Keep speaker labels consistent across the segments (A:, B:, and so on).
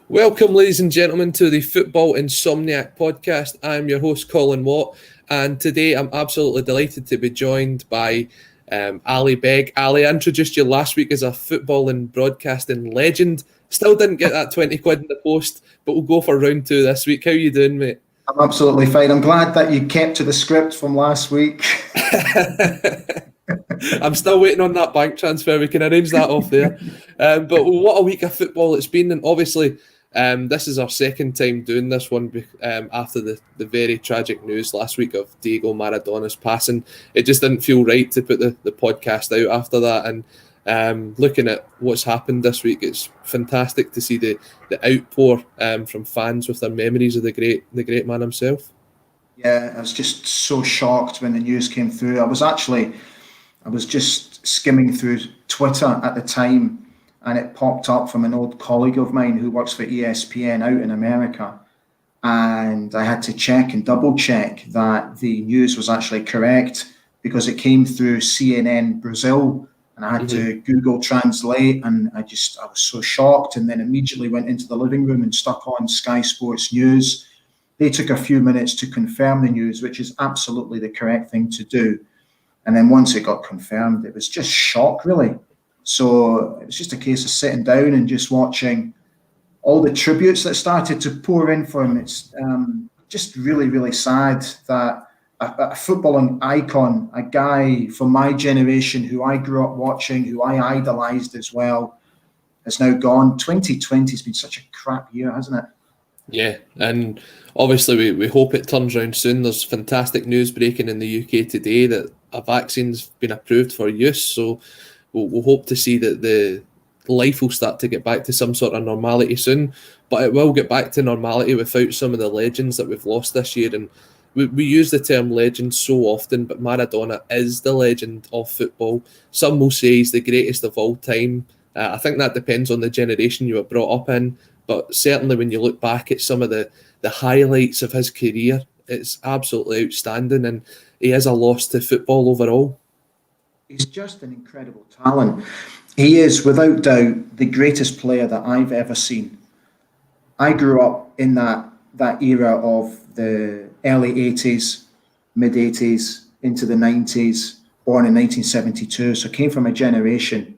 A: Welcome, ladies and gentlemen, to the Football Insomniac podcast. I'm your host, Colin Watt, and today I'm absolutely delighted to be joined by Ali Begg. Ali, I introduced you last week as a football and broadcasting legend. Still didn't get that 20 quid in the post, but we'll go for round two this week. How you doing, mate?
B: I'm absolutely fine. I'm glad that you kept to the script from last week.
A: I'm still waiting on that bank transfer. We can arrange that off there. But what a week of football it's been, and obviously this is our second time doing this one after the very tragic news last week of Diego Maradona's passing. It just didn't feel right to put the podcast out after that. And looking at what's happened this week, it's fantastic to see the outpour from fans with their memories of the great man himself.
B: Yeah, I was just so shocked when the news came through. I was just skimming through Twitter at the time, and it popped up from an old colleague of mine who works for ESPN out in America. And I had to check and double check that the news was actually correct because it came through CNN Brazil, and I had to Google Translate, and I was so shocked, and then immediately went into the living room and stuck on Sky Sports News. They took a few minutes to confirm the news, which is absolutely the correct thing to do. And then once it got confirmed, it was just shock, really. So it was just a case of sitting down and just watching all the tributes that started to pour in for him. It's just really, really sad that a footballing icon, a guy from my generation who I grew up watching, who I idolized as well, has now gone. 2020 has been such a crap year, hasn't it?
A: Yeah, and obviously we hope it turns around soon. There's fantastic news breaking in the UK today that a vaccine's been approved for use, so we'll hope to see that the life will start to get back to some sort of normality soon, but it will get back to normality without some of the legends that we've lost this year. And we use the term legend so often, but Maradona is the legend of football. Some will say he's the greatest of all time. I think that depends on the generation you were brought up in, but certainly when you look back at some of the highlights of his career, it's absolutely outstanding, and he is a loss to football overall.
B: He's just an incredible talent. He is, without doubt, the greatest player that I've ever seen. I grew up in that era of the early 80s, mid-80s, into the 90s, born in 1972, so came from a generation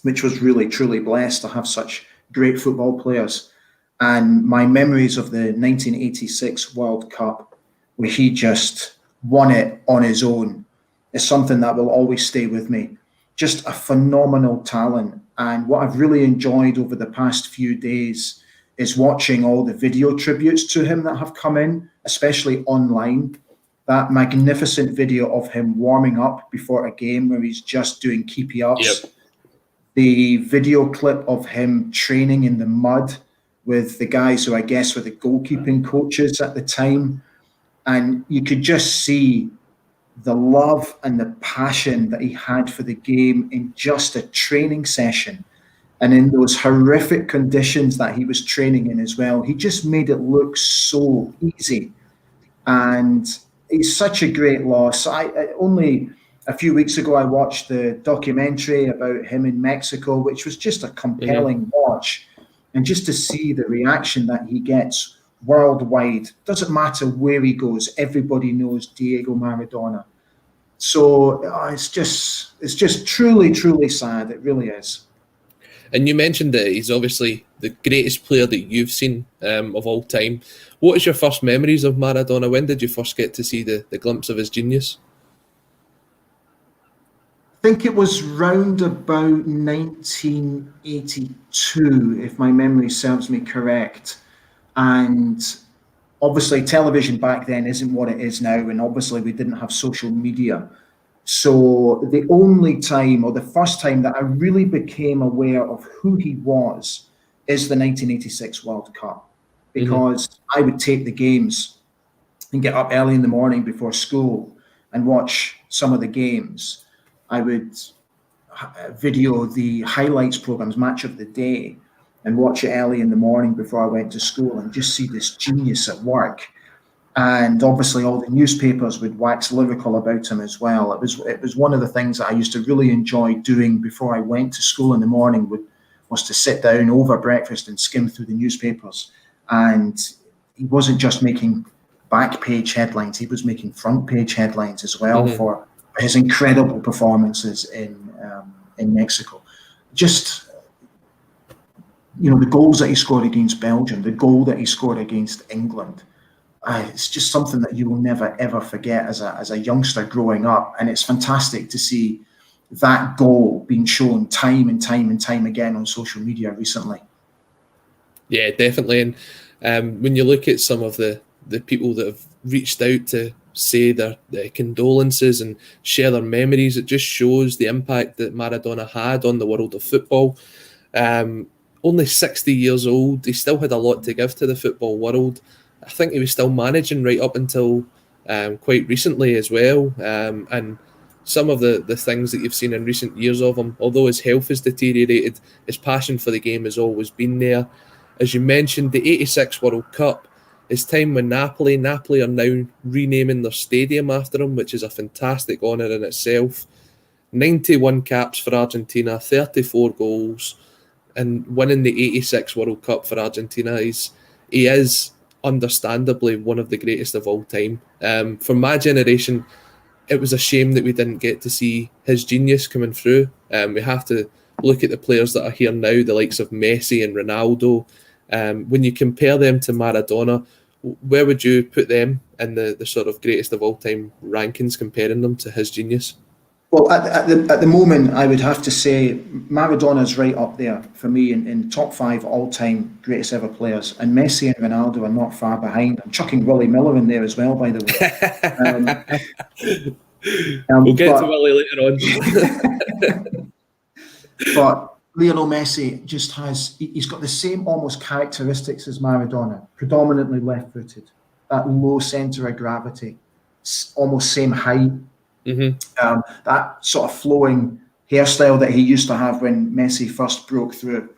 B: which was really, truly blessed to have such great football players. And my memories of the 1986 World Cup, where he just won it on his own, is something that will always stay with me. Just a phenomenal talent. And what I've really enjoyed over the past few days is watching all the video tributes to him that have come in, especially online. That magnificent video of him warming up before a game where he's just doing keepy ups.
A: Yep.
B: The video clip of him training in the mud with the guys who I guess were the goalkeeping coaches at the time. And you could just see the love and the passion that he had for the game in just a training session. And in those horrific conditions that he was training in as well, he just made it look so easy. And he's such a great loss. I only a few weeks ago, I watched the documentary about him in Mexico, which was just a compelling watch. And just to see the reaction that he gets worldwide, doesn't matter where he goes, everybody knows Diego Maradona. So it's just truly, truly sad. It really is.
A: And you mentioned that he's obviously the greatest player that you've seen of all time. What is your first memories of Maradona? When did you first get to see the glimpse of his genius?
B: I think it was round about 1982, if my memory serves me correct. And obviously television back then isn't what it is now, and obviously we didn't have social media. So the only time, or the first time, that I really became aware of who he was is the 1986 World Cup, because I would take the games and get up early in the morning before school and watch some of the games. I would video the highlights programs, match of the day, and watch it early in the morning before I went to school, and just see this genius at work. And obviously all the newspapers would wax lyrical about him as well. It was one of the things that I used to really enjoy doing before I went to school in the morning, was was to sit down over breakfast and skim through the newspapers. And he wasn't just making back page headlines, he was making front page headlines as well for his incredible performances in Mexico. Just, the goals that he scored against Belgium, the goal that he scored against England, it's just something that you will never, ever forget as a youngster growing up. And it's fantastic to see that goal being shown time and time and time again on social media recently.
A: Yeah, definitely. And when you look at some of the people that have reached out to say their condolences and share their memories, it just shows the impact that Maradona had on the world of football. Only 60 years old, he still had a lot to give to the football world. I think he was still managing right up until quite recently as well. And some of the things that you've seen in recent years of him, although his health has deteriorated, his passion for the game has always been there. As you mentioned, the 86 World Cup, his time with Napoli are now renaming their stadium after him, which is a fantastic honour in itself. 91 caps for Argentina, 34 goals, and winning the 86 World Cup for Argentina, he is understandably one of the greatest of all time. For my generation, it was a shame that we didn't get to see his genius coming through. We have to look at the players that are here now, the likes of Messi and Ronaldo. When you compare them to Maradona, where would you put them in the sort of greatest of all time rankings, comparing them to his genius?
B: Well, at the moment, I would have to say Maradona's right up there for me in top 5 all-time greatest ever players, and Messi and Ronaldo are not far behind. I'm chucking Willie Miller in there as well, by the
A: way. We'll get to Willie later
B: on. But Lionel Messi he's got the same almost characteristics as Maradona, predominantly left-footed, that low centre of gravity, almost same height. That sort of flowing hairstyle that he used to have when Messi first broke through,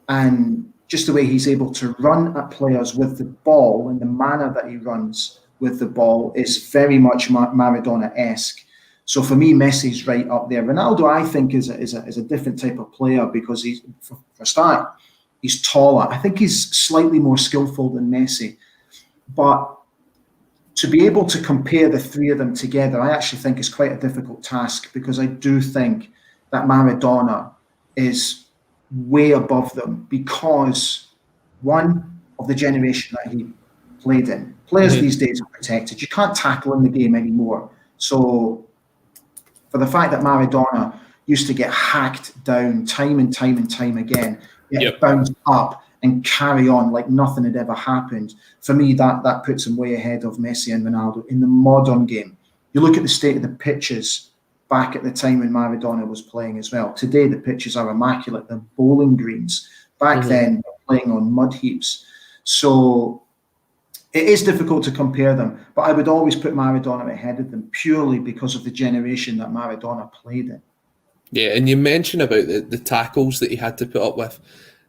B: and just the way he's able to run at players with the ball and the manner that he runs with the ball is very much Maradona-esque. So for me, Messi's right up there. Ronaldo, I think, is a different type of player because he's, for a start, he's taller. I think he's slightly more skillful than Messi, but to be able to compare the three of them together, I actually think is quite a difficult task, because I do think that Maradona is way above them because, one, of the generation that he played in. Players these days are protected. You can't tackle in the game anymore. So for the fact that Maradona used to get hacked down time and time and time again, yet bounce up and carry on like nothing had ever happened, for me, that puts him way ahead of Messi and Ronaldo in the modern game. You look at the state of the pitches back at the time when Maradona was playing as well. Today, the pitches are immaculate. They're bowling greens. Back then, they're playing on mud heaps. So it is difficult to compare them, but I would always put Maradona ahead of them purely because of the generation that Maradona played in.
A: Yeah, and you mentioned about the tackles that he had to put up with.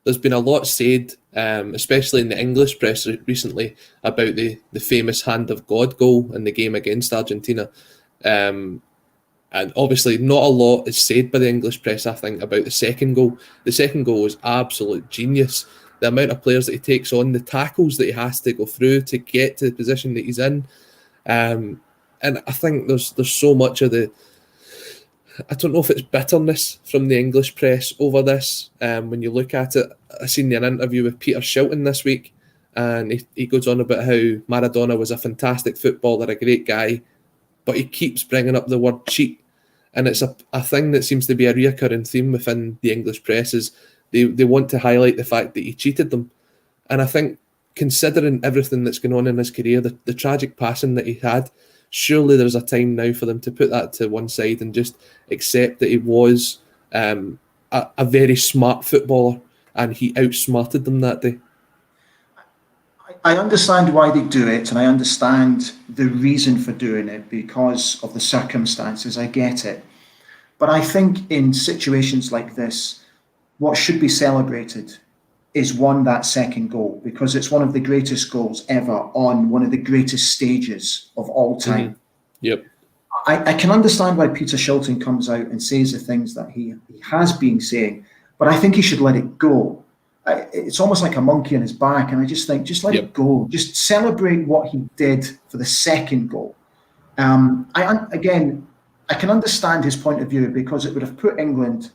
A: There's been a lot said, especially in the English press recently, about the famous hand of God goal in the game against Argentina. And obviously not a lot is said by the English press, I think, about the second goal. The second goal is absolute genius. The amount of players that he takes on, the tackles that he has to go through to get to the position that he's in. And I think there's so much of I don't know if it's bitterness from the English press over this. When you look at it, I seen an interview with Peter Shilton this week, and he goes on about how Maradona was a fantastic footballer, a great guy, but he keeps bringing up the word cheat. And it's a thing that seems to be a recurring theme within the English press, is they want to highlight the fact that he cheated them. And I think, considering everything that's going on in his career, the tragic passing that he had, surely there's a time now for them to put that to one side and just accept that he was a very smart footballer and he outsmarted them that day.
B: I understand why they do it, and I understand the reason for doing it because of the circumstances. I get it. But I think in situations like this, what should be celebrated is that second goal, because it's one of the greatest goals ever on one of the greatest stages of all time.
A: Yep.
B: I can understand why Peter Shilton comes out and says the things that he has been saying, but I think he should let it go. It's almost like a monkey on his back, and I just think, just let it go. Just celebrate what he did for the second goal. I can understand his point of view, because it would have put England,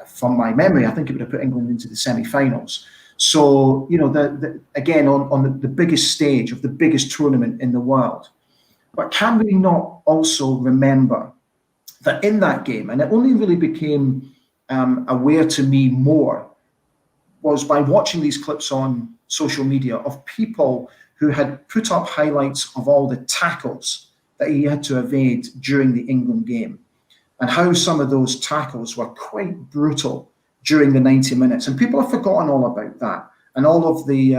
B: from my memory, I think it would have put England into the semi-finals. So, you know, again, on the biggest stage of the biggest tournament in the world. But can we not also remember that in that game, and it only really became aware to me more, was by watching these clips on social media of people who had put up highlights of all the tackles that he had to evade during the England game, and how some of those tackles were quite brutal during the 90 minutes. And people have forgotten all about that, and all of the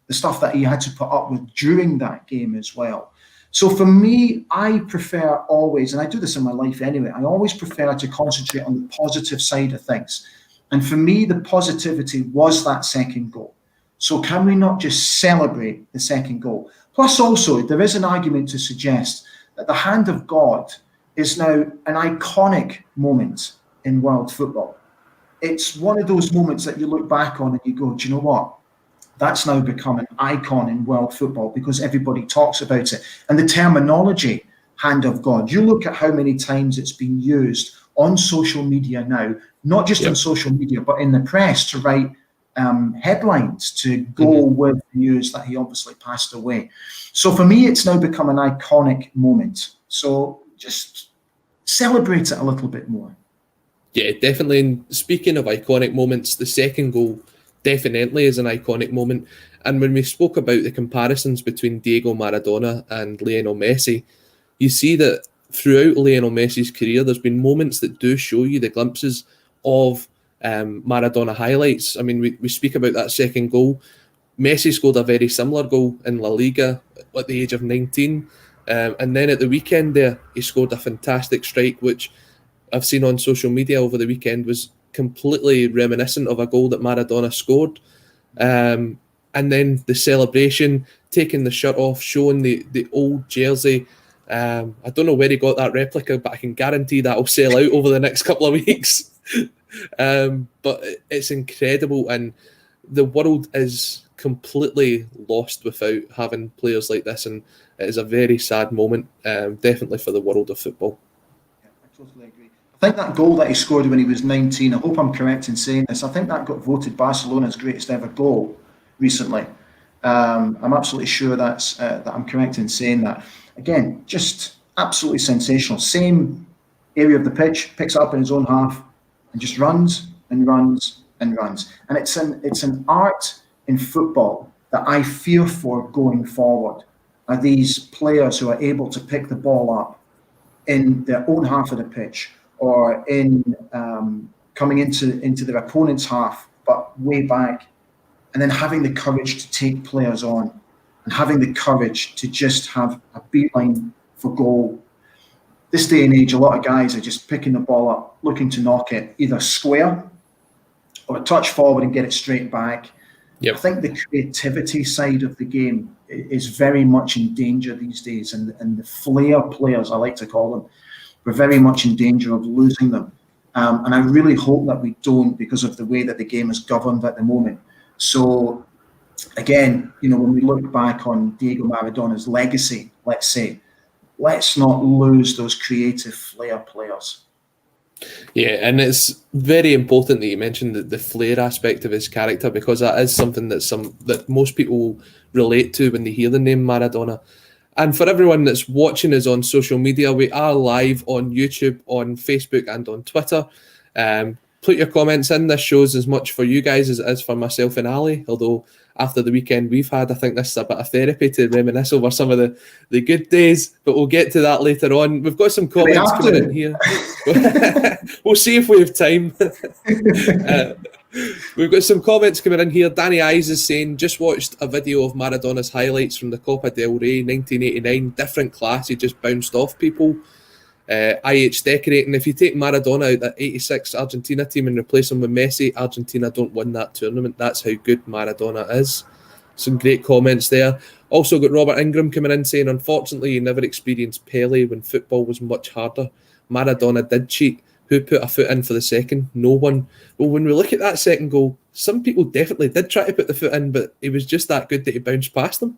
B: stuff that he had to put up with during that game as well. So for me, I prefer always, and I do this in my life anyway, I always prefer to concentrate on the positive side of things. And for me, the positivity was that second goal. So can we not just celebrate the second goal? Plus also, there is an argument to suggest that the hand of God is now an iconic moment in world football. It's one of those moments that you look back on and you go, do you know what? That's now become an icon in world football because everybody talks about it. And the terminology, hand of God, you look at how many times it's been used on social media now, not just on social media, but in the press to write headlines to go with news that he obviously passed away. So for me, it's now become an iconic moment. So just celebrate it a little bit more.
A: Yeah, definitely. And speaking of iconic moments, the second goal definitely is an iconic moment. And when we spoke about the comparisons between Diego Maradona and Lionel Messi, you see that throughout Lionel Messi's career, there's been moments that do show you the glimpses of Maradona highlights. I mean, we speak about that second goal. Messi scored a very similar goal in La Liga at the age of 19. And then at the weekend there, he scored a fantastic strike, which I've seen on social media over the weekend was completely reminiscent of a goal that Maradona scored. And then the celebration, taking the shirt off, showing the old jersey. I don't know where he got that replica, but I can guarantee that will sell out over the next couple of weeks. But it's incredible, and the world is completely lost without having players like this, and it is a very sad moment, definitely for the world of football.
B: Yeah, I totally agree. I think that goal that he scored when he was 19, I hope I'm correct in saying this, I think that got voted Barcelona's greatest ever goal recently. I'm absolutely sure that I'm correct in saying that. Again, just absolutely sensational. Same area of the pitch, picks it up in his own half and just runs and runs and runs. And it's an art in football that I fear for going forward, are these players who are able to pick the ball up in their own half of the pitch, or in coming into their opponent's half, but way back, and then having the courage to take players on, and having the courage to just have a beeline for goal. This day and age, a lot of guys are just picking the ball up, looking to knock it either square or a touch forward and get it straight back. Yep. I think the creativity side of the game is very much in danger these days, and the flair players, I like to call them, we're very much in danger of losing them. And I really hope that we don't, because of the way that the game is governed at the moment. So again, you know, when we look back on Diego Maradona's legacy, let's say, let's not lose those creative flair players.
A: Yeah, and it's very important that you mentioned the flair aspect of his character, because that is something that most people relate to when they hear the name Maradona. And for everyone that's watching us on social media, we are live on YouTube, on Facebook and on Twitter. Put your comments in. This shows as much for you guys as it is for myself and Ali, although after the weekend we've had, I think this is a bit of therapy to reminisce over some of the good days, but we'll get to that later on. We've got some comments coming in here. We'll see if we have time. We've got some comments coming in here. Danny Eyes is saying, just watched a video of Maradona's highlights from the Copa del Rey 1989. Different class, he just bounced off people. IH Decorating, if you take Maradona out that 86 Argentina team and replace him with Messi, Argentina don't win that tournament. That's how good Maradona is. Some great comments there. Also got Robert Ingram coming in saying, unfortunately, you never experienced Pele when football was much harder. Maradona did cheat, Who put a foot in for the second? No one. Well, when we look at that second goal, some people definitely did try to put the foot in, but he was just that good that he bounced past them.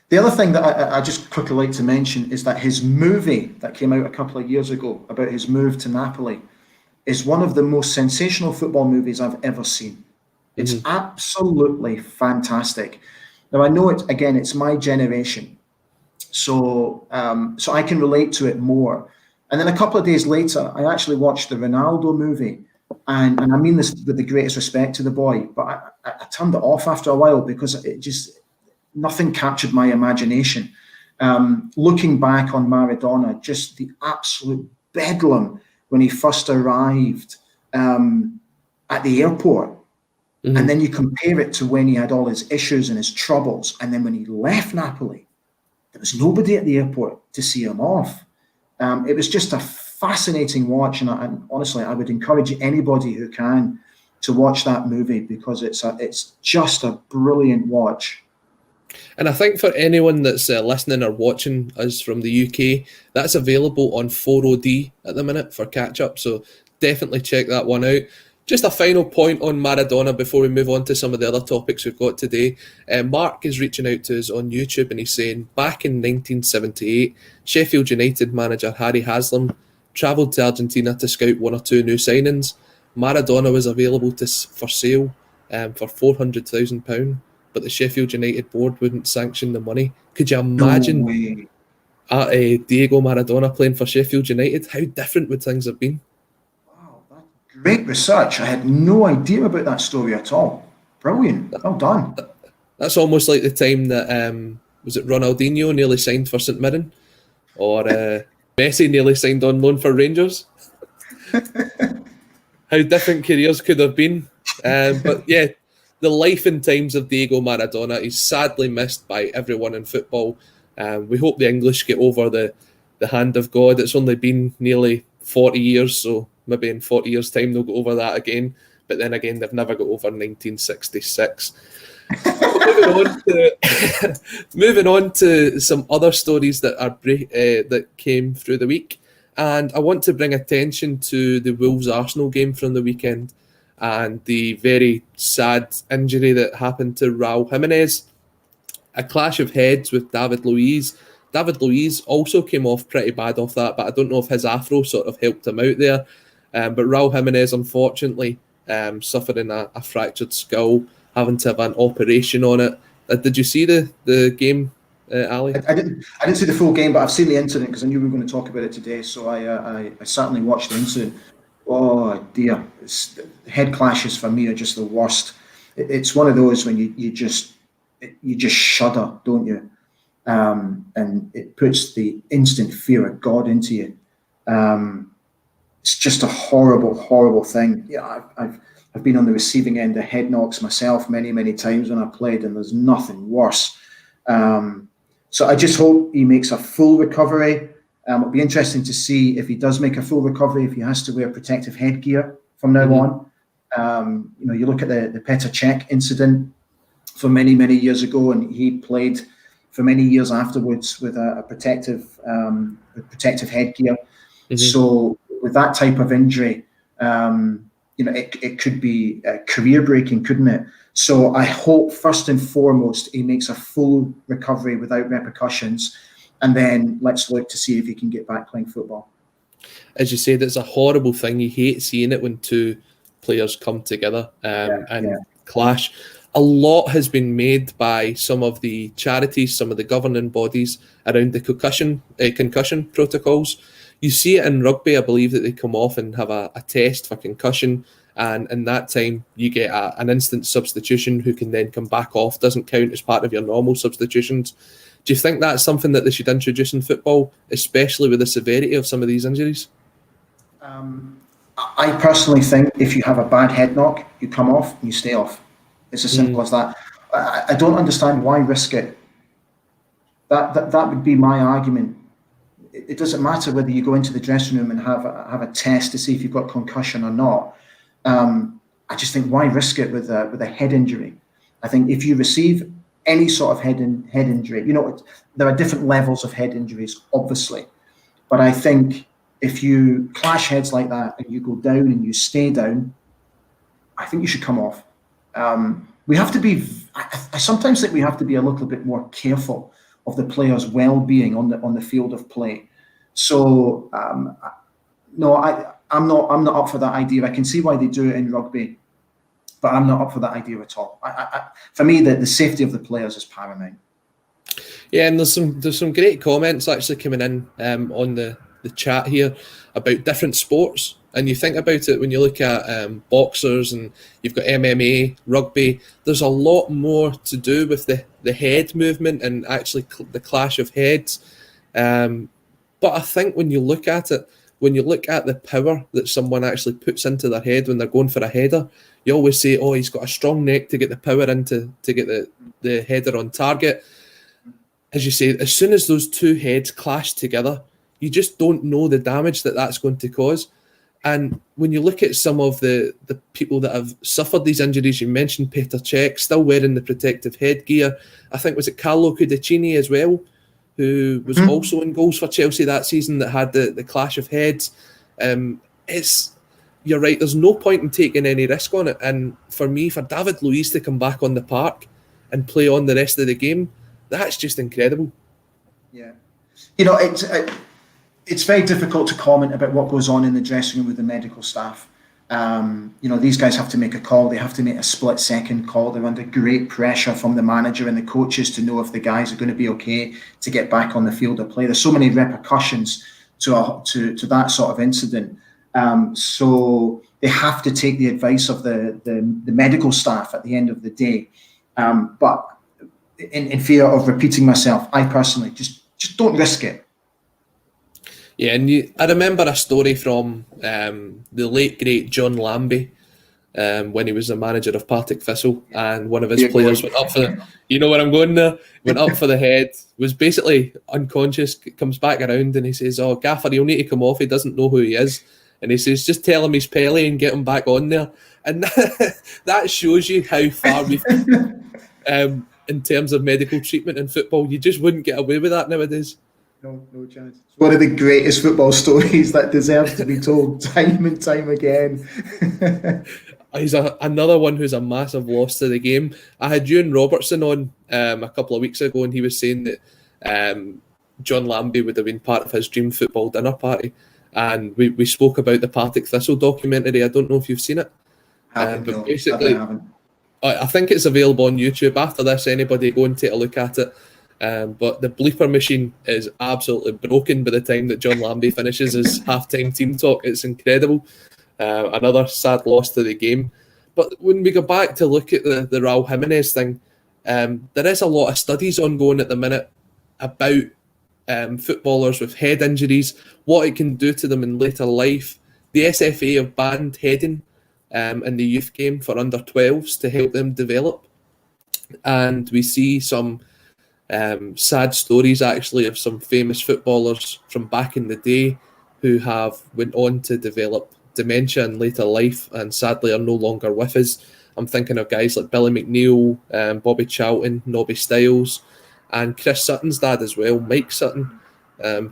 B: The other thing that I just quickly like to mention is that his movie that came out a couple of years ago about his move to Napoli is one of the most sensational football movies I've ever seen. It's absolutely fantastic. Now, I know it's my generation, so I can relate to it more. And then a couple of days later, I actually watched the Ronaldo movie, and I mean this with the greatest respect to the boy, but I turned it off after a while because nothing captured my imagination. Looking back on Maradona, just the absolute bedlam when he first arrived at the airport. And then you compare it to when he had all his issues and his troubles. And then when he left Napoli, there was nobody at the airport to see him off. It was just a fascinating watch. And honestly, I would encourage anybody who can to watch that movie because it's just a brilliant watch.
A: And I think for anyone that's listening or watching us from the UK, that's available on 4OD at the minute for catch-up. So definitely check that one out. Just a final point on Maradona before we move on to some of the other topics we've got today. Mark is reaching out to us on YouTube and he's saying, back in 1978, Sheffield United manager Harry Haslam travelled to Argentina to scout one or two new signings. Maradona was available for sale for £400,000, but the Sheffield United board wouldn't sanction the money. Could you imagine Diego Maradona playing for Sheffield United? How different would things have been?
B: Great research. I had no idea about that story at all. Brilliant. Well done.
A: That's almost like the time that, was it Ronaldinho nearly signed for St Mirren? Or Messi nearly signed on loan for Rangers? How different careers could have been. But yeah, the life and times of Diego Maradona is sadly missed by everyone in football. We hope the English get over the hand of God. It's only been nearly 40 years, so maybe in 40 years' time they'll go over that again. But then again, they've never got over 1966. Moving on to some other stories that are that came through the week. And I want to bring attention to the Wolves-Arsenal game from the weekend and the very sad injury that happened to Raul Jimenez. A clash of heads with David Luiz. David Luiz also came off pretty bad off that, but I don't know if his afro sort of helped him out there. But Raul Jimenez, unfortunately, suffering a fractured skull, having to have an operation on it. Did you see the game, Ali?
B: I didn't see the full game, but I've seen the incident because I knew we were going to talk about it today. So I certainly watched the incident. Oh dear, head clashes for me are just the worst. It's one of those when you just shudder, don't you? And it puts the instant fear of God into you. It's just a horrible, horrible thing. Yeah, I've been on the receiving end of head knocks myself many, many times when I played, and there's nothing worse. So I just hope he makes a full recovery. It'll be interesting to see if he does make a full recovery, if he has to wear protective headgear from now on. You look at the Petr Cech incident for many, many years ago, and he played for many years afterwards with a protective headgear. So with that type of injury, it could be career breaking, couldn't it? So I hope first and foremost he makes a full recovery without repercussions, and then let's look to see if he can get back playing football.
A: As you said, it's a horrible thing. You hate seeing it when two players come together and clash. A lot has been made by some of the charities, some of the governing bodies around the concussion protocols. You see it in rugby. I believe that they come off and have a test for concussion, and in that time you get an instant substitution who can then come back off, doesn't count as part of your normal substitutions. Do you think that's something that they should introduce in football, especially with the severity of some of these injuries?
B: I personally think if you have a bad head knock, you come off and you stay off. It's as simple as that. I don't understand why risk it. That would be my argument. It doesn't matter whether you go into the dressing room and have a test to see if you've got concussion or not. I just think why risk it with a head injury? I think if you receive any sort of head injury, there are different levels of head injuries, obviously, but I think if you clash heads like that and you go down and you stay down, I think you should come off. We have to be. I sometimes think we have to be a little bit more careful of the players' well-being on the field of play. So no, I'm not up for that idea. I can see why they do it in rugby, but I'm not up for that idea at all. For me, the safety of the players is paramount.
A: Yeah, and there's some great comments actually coming in on the chat here about different sports. And you think about it when you look at boxers, and you've got MMA, rugby. There's a lot more to do with the head movement and actually the clash of heads. But I think when you look at it, when you look at the power that someone actually puts into their head when they're going for a header, you always say, "Oh, he's got a strong neck to get the power into to get the header on target." As you say, as soon as those two heads clash together, you just don't know the damage that that's going to cause. And when you look at some of the people that have suffered these injuries, you mentioned Petr Cech still wearing the protective headgear. I think, was it Carlo Cudicini as well, who was also in goals for Chelsea that season, that had the clash of heads. You're right, there's no point in taking any risk on it. And for me, for David Luiz to come back on the park and play on the rest of the game, that's just incredible.
B: Yeah. It's very difficult to comment about what goes on in the dressing room with the medical staff. These guys have to make a call. They have to make a split-second call. They're under great pressure from the manager and the coaches to know if the guys are going to be okay to get back on the field of play. There's so many repercussions to that sort of incident. So they have to take the advice of the medical staff at the end of the day. But in fear of repeating myself, I personally just don't risk it.
A: Yeah, and I remember a story from the late great John Lambie when he was the manager of Partick Thistle, and one of his players went up for you know where I'm going there, went up for the head, was basically unconscious, comes back around and he says, "Oh, Gaffer, he'll need to come off, he doesn't know who he is." And he says, "Just tell him he's Pele and get him back on there." And that shows you how far we've come in terms of medical treatment in football. You just wouldn't get away with that nowadays.
B: No chance. It's one of the greatest football stories that deserves to be told time and time again.
A: He's another one who's a massive loss to the game. I had Ewan Robertson on a couple of weeks ago, and he was saying that John Lambie would have been part of his dream football dinner party. And we spoke about the Partick Thistle documentary. I don't know if you've seen it.
B: But basically,
A: I think it's available on YouTube. After this, anybody go and take a look at it. But the bleeper machine is absolutely broken by the time that John Lambie finishes his halftime team talk. It's incredible. Another sad loss to the game. But when we go back to look at the Raul Jimenez thing, there is a lot of studies ongoing at the minute about footballers with head injuries, what it can do to them in later life. The SFA have banned heading in the youth game for under 12s to help them develop. And we see some sad stories actually of some famous footballers from back in the day who have went on to develop dementia in later life and sadly are no longer with us. I'm thinking of guys like Billy McNeil, Bobby Charlton, Nobby Stiles, and Chris Sutton's dad as well, Mike Sutton,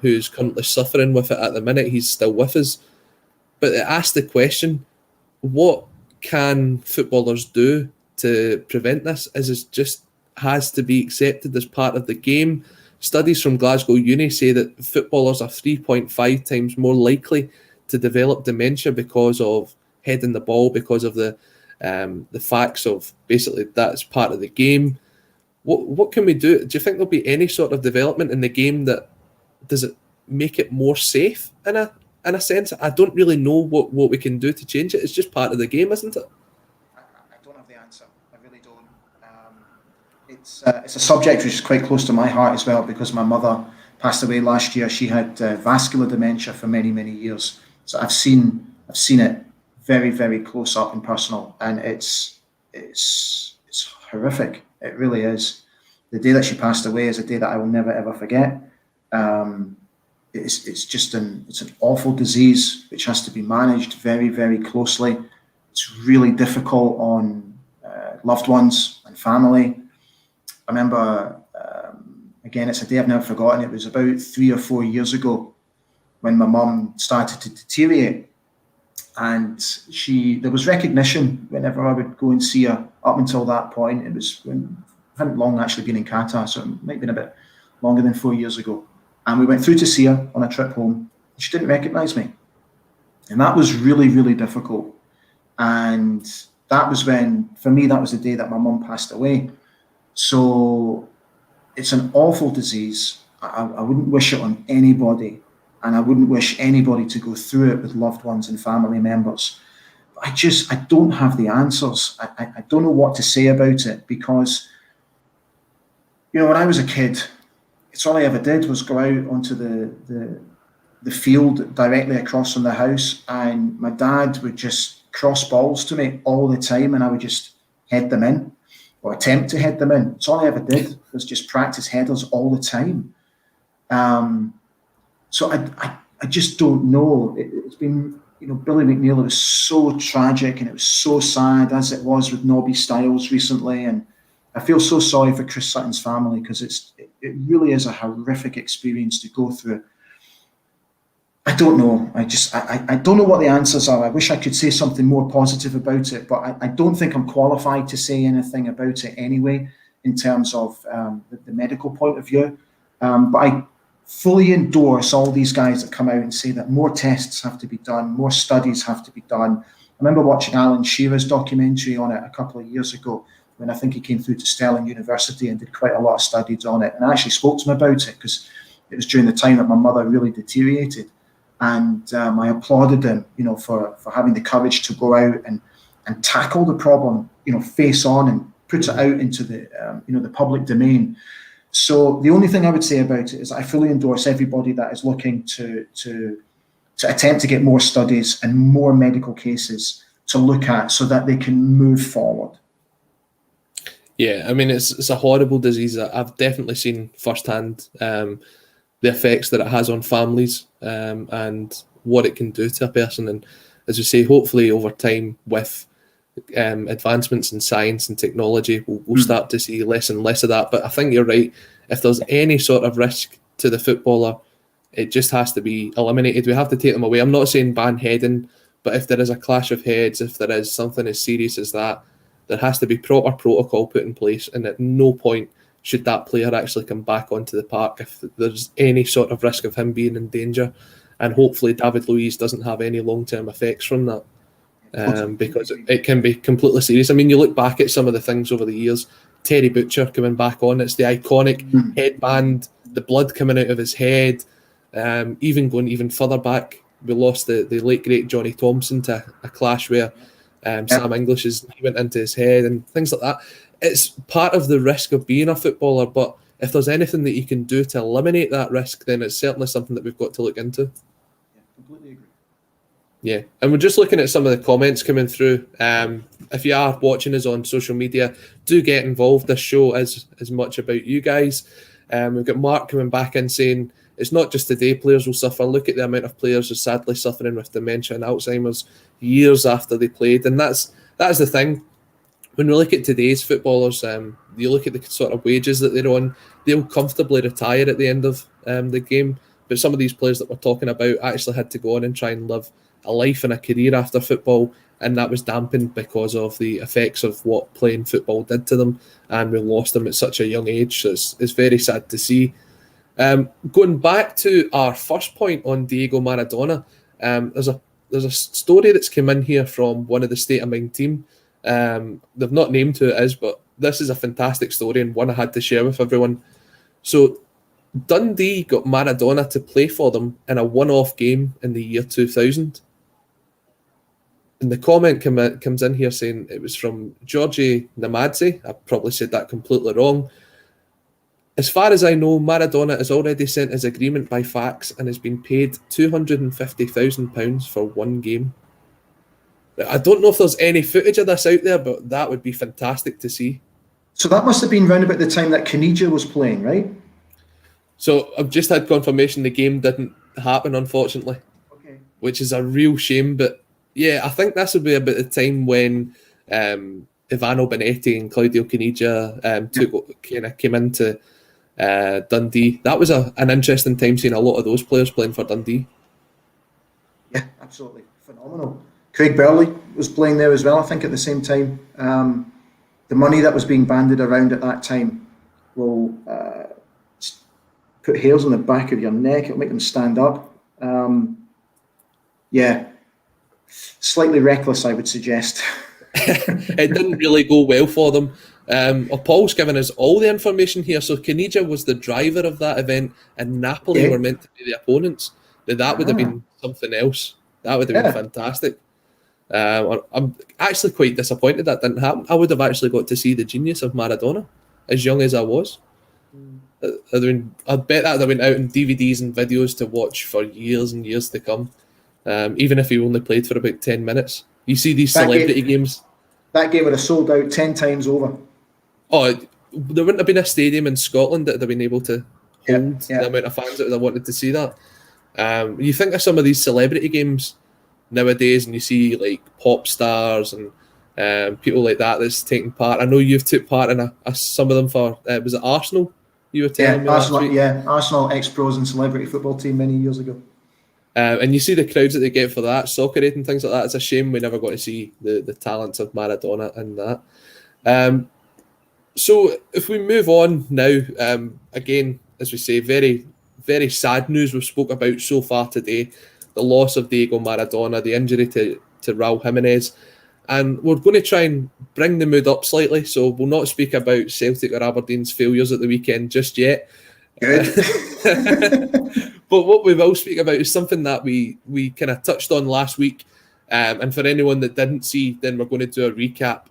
A: who's currently suffering with it at the minute. He's still with us. But it asks the question, what can footballers do to prevent this? Is it just has to be accepted as part of the game? Studies from Glasgow Uni say that footballers are 3.5 times more likely to develop dementia because of heading the ball, because of the facts of basically that's part of the game. What can we do? Do you think there'll be any sort of development in the game that does it make it more safe in a sense? I don't really know what we can do to change it. It's just part of the game, isn't it?
B: I don't have the answer. I really don't. It's a subject which is quite close to my heart as well, because my mother passed away last year. She had vascular dementia for many, many years. So I've seen it very, very close up and personal, and it's horrific. It really is. The day that she passed away is a day that I will never ever forget. It's an awful disease which has to be managed very, very closely. It's really difficult on loved ones and family. I remember, again, it's a day I've never forgotten. It was about 3 or 4 years ago. when my mum started to deteriorate. And there was recognition whenever I would go and see her. Up until that point, it was when I hadn't long actually been in Qatar, so it might have been a bit longer than 4 years ago. And we went through to see her on a trip home. She didn't recognise me. And that was really, really difficult. And that was when, for me, that was the day that my mum passed away. So it's an awful disease. I wouldn't wish it on anybody. And I wouldn't wish anybody to go through it with loved ones and family members. I don't have the answers. I don't know what to say about it, because, you know, when I was a kid, it's all I ever did was go out onto the field directly across from the house, and my dad would just cross balls to me all the time, and I would just head them in, or attempt to head them in. It's all I ever did was just practice headers all the time. So I just don't know. It's been, you know, Billy McNeil, it was so tragic and it was so sad, as it was with Nobby Stiles recently. And I feel so sorry for Chris Sutton's family, because it really is a horrific experience to go through. I don't know. I don't know what the answers are. I wish I could say something more positive about it, but I don't think I'm qualified to say anything about it anyway, in terms of the medical point of view. But I fully endorse all these guys that come out and say that more tests have to be done, more studies have to be done. I remember watching Alan Shearer's documentary on it a couple of years ago, when I think he came through to Stirling University and did quite a lot of studies on it. And I actually spoke to him about it, because it was during the time that my mother really deteriorated. And I applauded him, you know, for having the courage to go out and tackle the problem, you know, face on, and put it out into the the public domain. So the only thing I would say about it is I fully endorse everybody that is looking to attempt to get more studies and more medical cases to look at, so that they can move forward.
A: Yeah, I mean, it's a horrible disease that I've definitely seen firsthand, the effects that it has on families, and what it can do to a person. And as you say, hopefully over time, with advancements in science and technology, we'll start to see less and less of that. But I think you're right. If there's any sort of risk to the footballer, it just has to be eliminated. We have to take them away. I'm not saying ban heading, but if there is a clash of heads, if there is something as serious as that, there has to be proper protocol put in place. And at no point should that player actually come back onto the park if there's any sort of risk of him being in danger. And hopefully David Luiz doesn't have any long-term effects from that. Because it can be completely serious. I mean, you look back at some of the things over the years, Terry Butcher coming back on, it's the iconic headband, the blood coming out of his head, even going even further back, we lost the late great Johnny Thompson to a clash where Sam English's knee went into his head and things like that. It's part of the risk of being a footballer, but if there's anything that you can do to eliminate that risk, then it's certainly something that we've got to look into.
B: Yeah, completely agree.
A: Yeah, and we're just looking at some of the comments coming through. If you are watching us on social media, do get involved. This show is as much about you guys. We've got Mark coming back in saying, it's not just today players will suffer. Look at the amount of players who are sadly suffering with dementia and Alzheimer's years after they played. And that's the thing. When we look at today's footballers, you look at the sort of wages that they're on, they'll comfortably retire at the end of the game. But some of these players that we're talking about actually had to go on and try and live a life and a career after football, and that was dampened because of the effects of what playing football did to them, and we lost them at such a young age. So it's very sad to see. Going back to our first point on Diego Maradona, there's a story that's come in here from one of the State of Mind team. They've not named who it is, but this is a fantastic story and one I had to share with everyone. So Dundee got Maradona to play for them in a one-off game in the year 2000. And the comment comes in here saying it was from Georgie Namadze. I probably said that completely wrong. As far as I know, Maradona has already sent his agreement by fax and has been paid £250,000 for one game. I don't know if there's any footage of this out there, but that would be fantastic to see.
B: So that must have been round about the time that Caniggia was playing, right?
A: So I've just had confirmation the game didn't happen, unfortunately, which is a real shame. But yeah, I think this would be about the time when Ivano Benetti and Claudio Caniggia came into Dundee. That was an interesting time seeing a lot of those players playing for Dundee.
B: Yeah, absolutely phenomenal. Craig Burley was playing there as well, I think, at the same time. The money that was being banded around at that time will put hairs on the back of your neck. It'll make them stand up. Yeah, slightly reckless, I would suggest.
A: It didn't really go well for them. Paul's given us all the information here. So Caniggia was the driver of that event, and Napoli
B: Okay.
A: were meant to be the opponents. That would have been something else. That would have been fantastic. I'm actually quite disappointed that didn't happen. I would have actually got to see the genius of Maradona, as young as I was. I'd bet that would have been out in DVDs and videos to watch for years and years to come. Even if he only played for about 10 minutes. You see these celebrity games.
B: That game would have sold out 10 times over.
A: Oh, there wouldn't have been a stadium in Scotland that would have been able to hold the amount of fans that would have wanted to see that. You think of some of these celebrity games nowadays, and you see like pop stars and people like that that's taking part. I know you've took part in some of them for was it Arsenal? You were telling me
B: Arsenal ex-pros and celebrity football team many years ago.
A: And you see the crowds that they get for that, Soccer Aid and things like that. It's a shame we never got to see the talents of Maradona in that. So if we move on now, again, as we say, very, very sad news we've spoke about so far today. The loss of Diego Maradona, the injury to Raul Jimenez. And we're going to try and bring the mood up slightly. So we'll not speak about Celtic or Aberdeen's failures at the weekend just yet.
B: Good.
A: But what we will speak about is something that we kind of touched on last week. And for anyone that didn't see, then we're going to do a recap.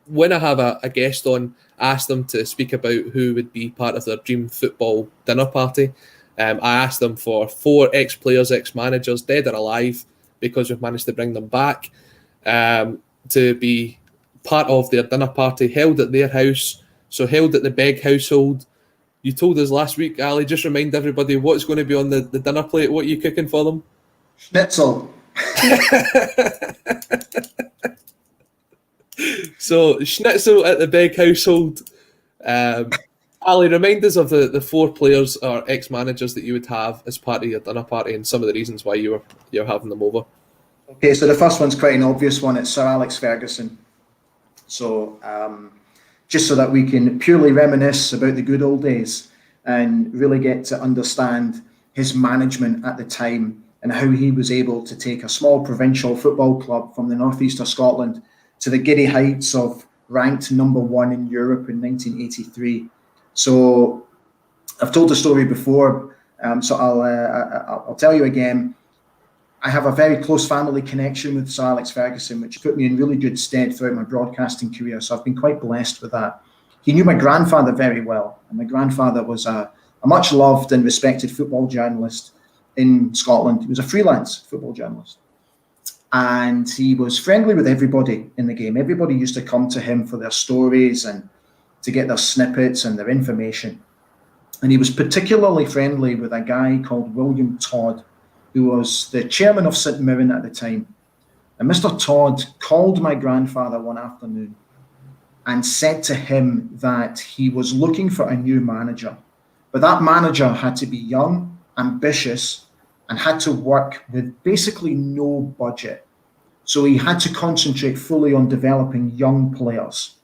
A: When I have a guest on, ask them to speak about who would be part of their dream football dinner party. I asked them for 4 ex-players, ex-managers, dead or alive, because we've managed to bring them back, to be part of their dinner party held at their house, so held at the Begg household. You told us last week, Ali, just remind everybody what's going to be on the dinner plate. What are you cooking for them?
B: Schnitzel.
A: So, schnitzel at the Begg household. Ali, remind us of the 4 players or ex-managers that you would have as part of your dinner party and some of the reasons why you're having them over.
B: Okay, so the first one's quite an obvious one. It's Sir Alex Ferguson. So, just so that we can purely reminisce about the good old days and really get to understand his management at the time and how he was able to take a small provincial football club from the northeast of Scotland to the giddy heights of ranked number 1 in Europe in 1983. So I've told the story before, so I'll tell you again. I have a very close family connection with Sir Alex Ferguson, which put me in really good stead throughout my broadcasting career. So I've been quite blessed with that. He knew my grandfather very well, and my grandfather was a much loved and respected football journalist in Scotland. He was a freelance football journalist, and he was friendly with everybody in the game. Everybody used to come to him for their stories and to get their snippets and their information. And he was particularly friendly with a guy called William Todd, who was the chairman of St Mirren at the time. And Mr. Todd called my grandfather one afternoon and said to him that he was looking for a new manager. But that manager had to be young, ambitious, and had to work with basically no budget. So he had to concentrate fully on developing young players.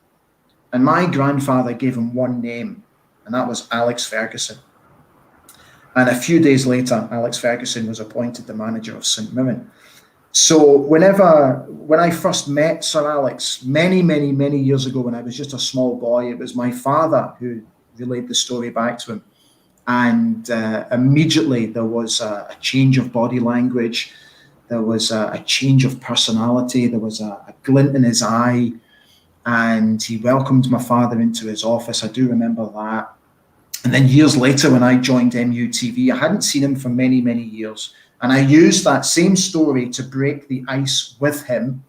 B: And my grandfather gave him one name, and that was Alex Ferguson. And a few days later, Alex Ferguson was appointed the manager of St Mirren. So when I first met Sir Alex, many, many, many years ago when I was just a small boy, it was my father who relayed the story back to him. And immediately there was a change of body language. There was a change of personality. There was a glint in his eye. And he welcomed my father into his office. I do remember that. And then years later, when I joined MUTV, I hadn't seen him for many, many years. And I used that same story to break the ice with him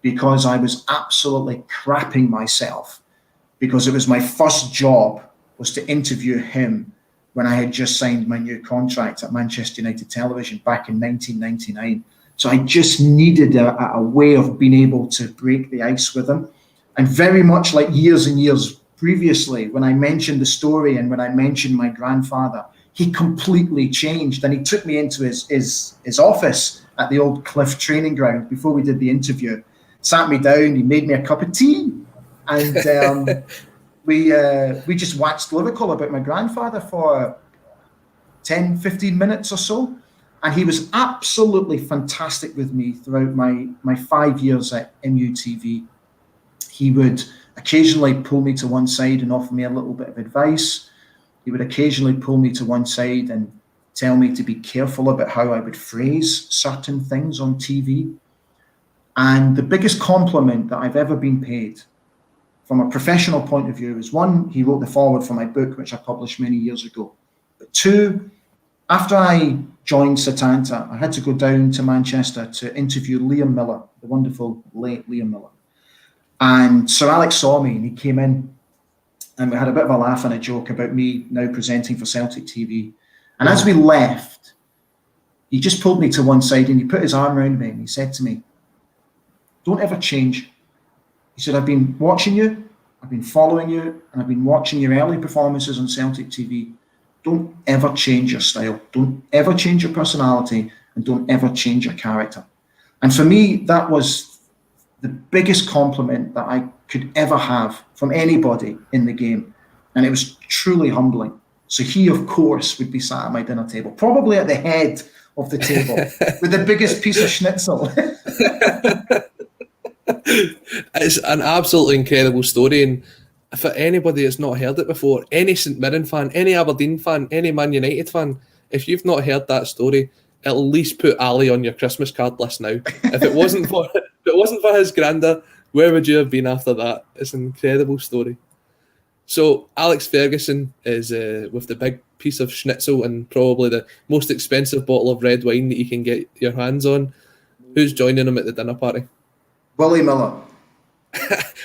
B: because I was absolutely crapping myself, because it was my first job was to interview him when I had just signed my new contract at Manchester United Television back in 1999. So I just needed a way of being able to break the ice with him. And very much like years and years previously, when I mentioned the story and when I mentioned my grandfather, he completely changed. And he took me into his office at the old Cliff training ground before we did the interview, sat me down, he made me a cup of tea, and we just waxed lyrical about my grandfather for 10, 15 minutes or so. And he was absolutely fantastic with me throughout my 5 years at MUTV. He would occasionally pull me to one side and offer me a little bit of advice. He would occasionally pull me to one side and tell me to be careful about how I would phrase certain things on TV. And the biggest compliment that I've ever been paid from a professional point of view is, one, he wrote the foreword for my book, which I published many years ago. But two, after I joined Setanta, I had to go down to Manchester to interview Liam Miller, the wonderful late Liam Miller. And Sir Alex saw me and he came in and we had a bit of a laugh and a joke about me now presenting for Celtic TV. And as we left, he just pulled me to one side and he put his arm around me and he said to me, "Don't ever change." He said, "I've been watching you, I've been following you, and I've been watching your early performances on Celtic TV. Don't ever change your style. Don't ever change your personality, and don't ever change your character." And for me, that was the biggest compliment that I could ever have from anybody in the game. And it was truly humbling. So he, of course, would be sat at my dinner table, probably at the head of the table with the biggest piece of schnitzel.
A: It's an absolutely incredible story, and for anybody that's not heard it before, any St Mirren fan, any Aberdeen fan, any Man United fan, if you've not heard that story, at least put Ali on your Christmas card list now. If it wasn't for his granda, where would you have been after that? It's an incredible story. So Alex Ferguson is with the big piece of schnitzel and probably the most expensive bottle of red wine that you can get your hands on. Who's joining him at the dinner party?
B: Willie Miller.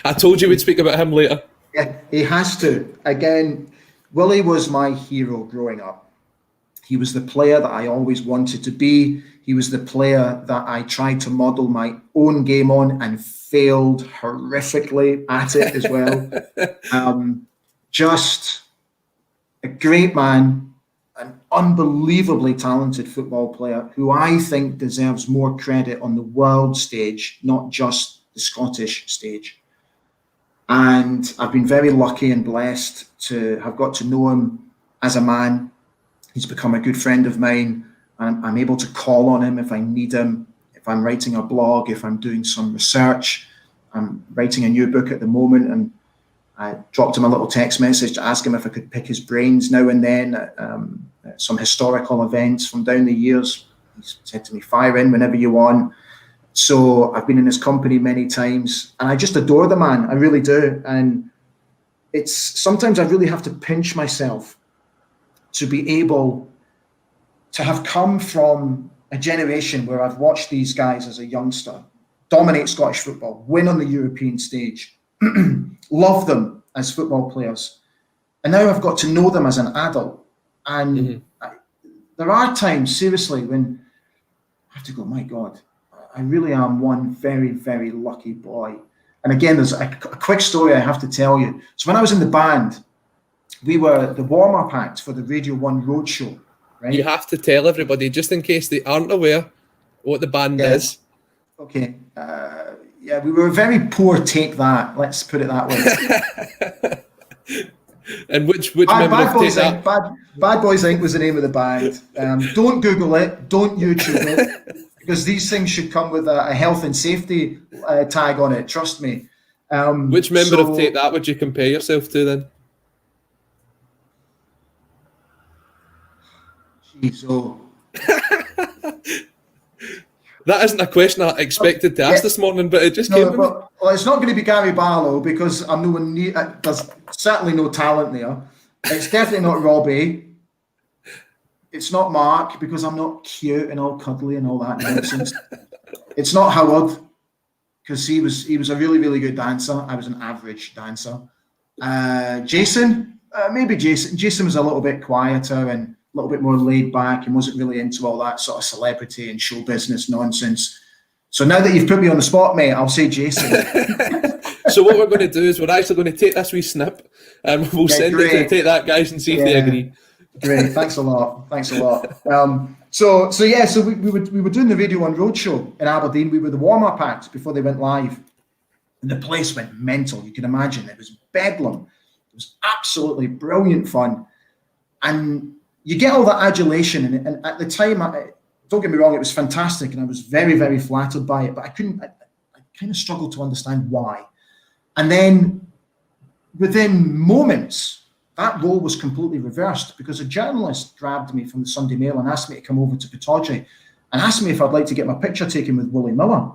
A: I told you we'd speak about him later.
B: Yeah, he has to. Again, Willie was my hero growing up. He was the player that I always wanted to be. He was the player that I tried to model my own game on and failed horrifically at it as well. Just a great man, an unbelievably talented football player who I think deserves more credit on the world stage, not just the Scottish stage. And I've been very lucky and blessed to have got to know him as a man. He's become a good friend of mine. I'm able to call on him if I need him, if I'm writing a blog, if I'm doing some research. I'm writing a new book at the moment, and I dropped him a little text message to ask him if I could pick his brains now and then at some historical events from down the years. He said to me, "Fire in whenever you want." So I've been in his company many times, and I just adore the man. I really do. And it's sometimes I really have to pinch myself to be able to have come from a generation where I've watched these guys as a youngster dominate Scottish football, win on the European stage, love them as football players. And now I've got to know them as an adult. And there are times, seriously, when I have to go, my God, I really am one very, very lucky boy. And again, there's a quick story I have to tell you. So when I was in the band, we were the warm-up act for the Radio 1 Roadshow, right?
A: You have to tell everybody, just in case they aren't aware, what the band is.
B: Okay. Yeah, we were a very poor Take That, let's put it that way.
A: And which member of Take That?
B: Bad Boys Inc. was the name of the band. Don't Google it, don't YouTube it, because these things should come with a health and safety tag on it, trust me.
A: Which member of Take That would you compare yourself to then?
B: So
A: that isn't a question I expected to ask this morning, but it just came to me.
B: Well, it's not going to be Gary Barlow because I'm nowhere near. There's certainly no talent there. It's definitely not Robbie. It's not Mark because I'm not cute and all cuddly and all that nonsense. It's not Howard because he was a really, really good dancer. I was an average dancer. Jason, maybe Jason. Jason was a little bit quieter and a little bit more laid back and wasn't really into all that sort of celebrity and show business nonsense. So now that you've put me on the spot, mate, I'll say Jason.
A: So what we're going to do is we're actually going to take this wee snip and we'll send it to the Take That guys and see if they agree.
B: Great, thanks a lot. Thanks a lot. So we were doing the Radio 1 Roadshow in Aberdeen. We were the warm-up act before they went live. And the place went mental. You can imagine. It was bedlam. It was absolutely brilliant fun. And you get all that adulation. And at the time, don't get me wrong, it was fantastic. And I was very, very flattered by it. But I kind of struggled to understand why. And then within moments, that role was completely reversed because a journalist grabbed me from the Sunday Mail and asked me to come over to Pittodrie and asked me if I'd like to get my picture taken with Willie Miller.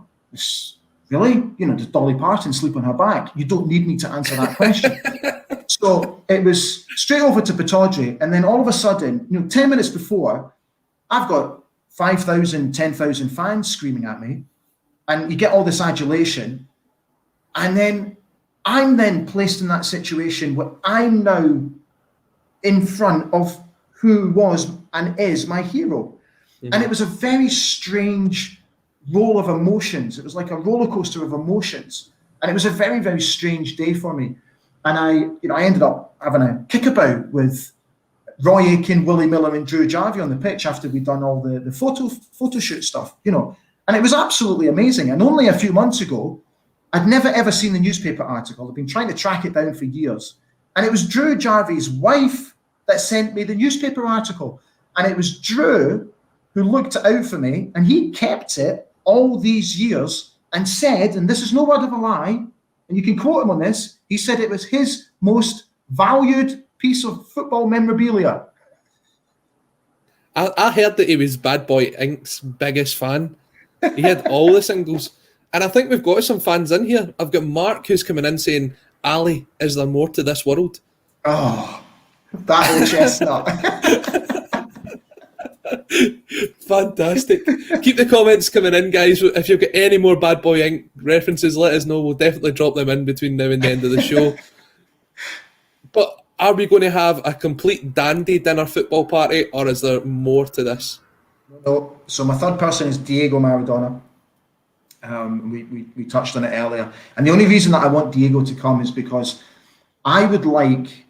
B: Really? Does Dolly Parton sleep on her back? You don't need me to answer that question. So it was straight over to Pittodrie, and then all of a sudden, 10 minutes before, I've got 5,000, 10,000 fans screaming at me, and you get all this adulation, and then I'm then placed in that situation where I'm now in front of who was and is my hero. Mm-hmm. And it was a very strange roll of emotions. It was like a roller coaster of emotions. And it was a very, very strange day for me. And I ended up having a kickabout with Roy Aitken, Willie Miller and Drew Jarvie on the pitch after we'd done all the photo shoot stuff, And it was absolutely amazing. And only a few months ago, I'd never, ever seen the newspaper article. I've been trying to track it down for years. And it was Drew Jarvie's wife that sent me the newspaper article. And it was Drew who looked out for me, and he kept it all these years and said, and this is no word of a lie, and you can quote him on this, he said it was his most valued piece of football memorabilia.
A: I heard that he was Bad Boy Inc.'s biggest fan. He had all the singles. And I think we've got some fans in here. I've got Mark who's coming in saying, Ali, is there more to this world?
B: Oh, that old chestnut.
A: Fantastic. Keep the comments coming in, guys. If you've got any more Bad Boy Inc. references, let us know. We'll definitely drop them in between now and the end of the show. But are we going to have a complete dandy dinner football party, or is there more to this?
B: No. So my third person is Diego Maradona. We touched on it earlier. And the only reason that I want Diego to come is because I would like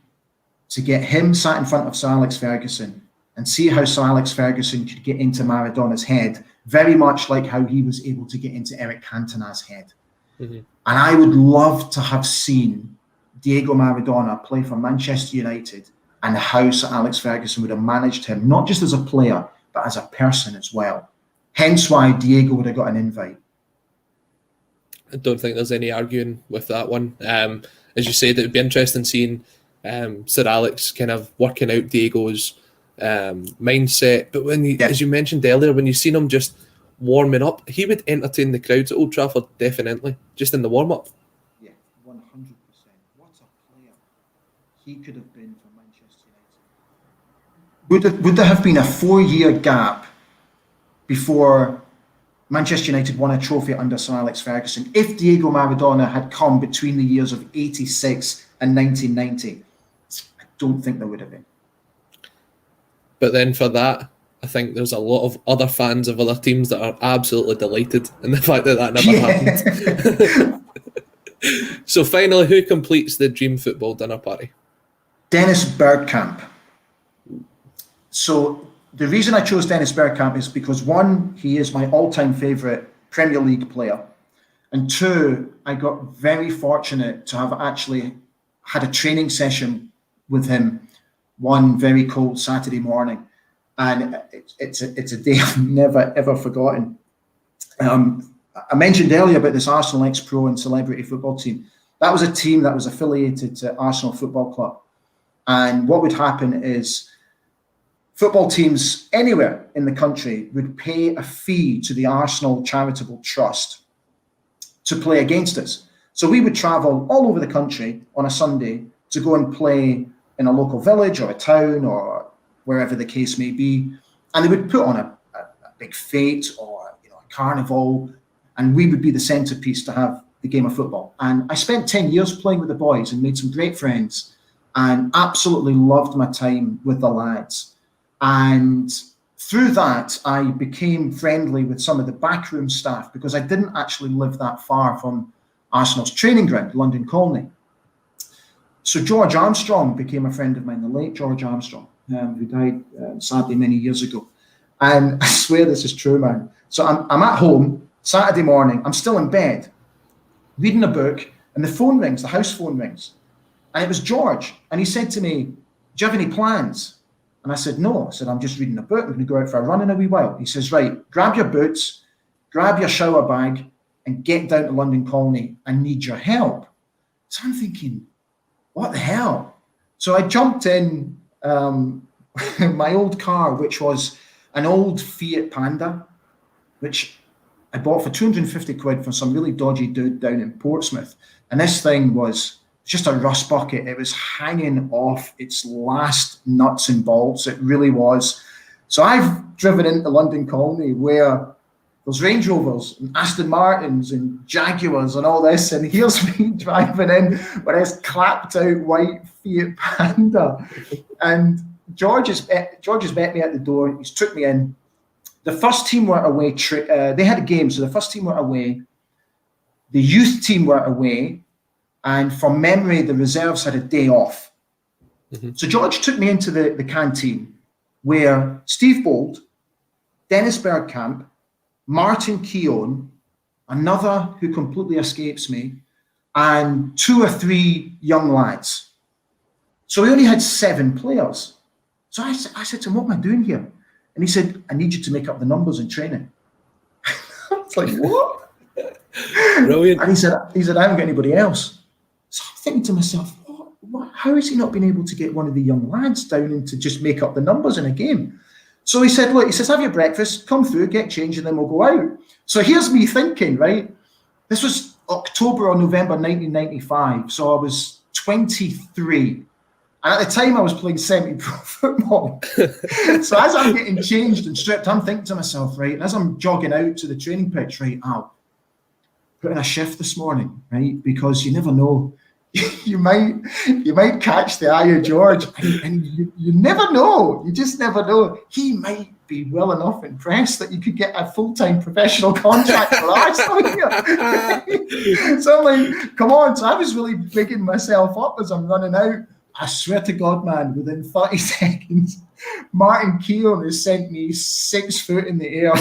B: to get him sat in front of Sir Alex Ferguson and see how Sir Alex Ferguson could get into Maradona's head, very much like how he was able to get into Eric Cantona's head. Mm-hmm. And I would love to have seen Diego Maradona play for Manchester United and how Sir Alex Ferguson would have managed him, not just as a player, but as a person as well. Hence why Diego would have got an invite.
A: I don't think there's any arguing with that one. As you said, it would be interesting seeing Sir Alex kind of working out Diego's mindset. But as you mentioned earlier, when you seen him just warming up, he would entertain the crowds at Old Trafford, definitely, just in the warm-up.
B: Yeah, 100%. What a player he could have been for Manchester United. Would there have been a 4-year gap before Manchester United won a trophy under Sir Alex Ferguson if Diego Maradona had come between the years of 86 and 1990? I don't think there would have been.
A: But then for that, I think there's a lot of other fans of other teams that are absolutely delighted in the fact that never happened. So finally, who completes the dream football dinner party?
B: Dennis Bergkamp. So the reason I chose Dennis Bergkamp is because, one, he is my all-time favourite Premier League player. And two, I got very fortunate to have actually had a training session with him one very cold Saturday morning. And it's a day I've never, ever forgotten. I mentioned earlier about this Arsenal ex-pro and celebrity football team. That was a team that was affiliated to Arsenal Football Club. And what would happen is football teams anywhere in the country would pay a fee to the Arsenal Charitable Trust to play against us. So we would travel all over the country on a Sunday to go and play in a local village or a town or wherever the case may be. And they would put on a big fete or a carnival, and we would be the centerpiece to have the game of football. And I spent 10 years playing with the boys and made some great friends and absolutely loved my time with the lads. And through that, I became friendly with some of the backroom staff because I didn't actually live that far from Arsenal's training ground, London Colney. So George Armstrong became a friend of mine, the late George Armstrong, who died sadly many years ago. And I swear this is true, man. So I'm at home, Saturday morning, I'm still in bed, reading a book, and the phone rings, the house phone rings. And it was George. And he said to me, "Do you have any plans?" And I said, "No." I said, "I'm just reading a book. I'm going to go out for a run in a wee while." He says, "Right, grab your boots, grab your shower bag, and get down to London Colney. I need your help." So I'm thinking, what the hell? So I jumped in my old car, which was an old Fiat Panda, which I bought for 250 quid from some really dodgy dude down in Portsmouth. And this thing was just a rust bucket. It was hanging off its last nuts and bolts. It really was. So I've driven into London Colney where there's Range Rovers and Aston Martins and Jaguars and all this. And here's me driving in with this clapped out white Fiat Panda. And George has met me at the door. He's took me in. The first team were away. They had a game, so the first team were away. The youth team were away. And from memory, the reserves had a day off. Mm-hmm. So George took me into the canteen where Steve Bold, Dennis Bergkamp, Martin Keown, another who completely escapes me, and 2 or 3 young lads. So we only had 7 players. So I said to him, "What am I doing here?" And he said, "I need you to make up the numbers in training." I was like, "What?"
A: Brilliant.
B: And he said, "I haven't got anybody else." So I'm thinking to myself, what? How has he not been able to get one of the young lads down and to just make up the numbers in a game? So he said, "Look," he says, "have your breakfast, come through, get changed, and then we'll go out." So here's me thinking, right? This was October or November 1995. So I was 23. And at the time, I was playing semi-pro football. So as I'm getting changed and stripped, I'm thinking to myself, right, and as I'm jogging out to the training pitch, right, I'll put in a shift this morning, right, because you never know. You might catch the eye of George, and you never know. You just never know. He might be well enough impressed that you could get a full-time professional contract for Arsenal here. So I'm like, come on. So I was really bigging myself up as I'm running out. I swear to God, man, within 30 seconds, Martin Keown has sent me 6 foot in the air.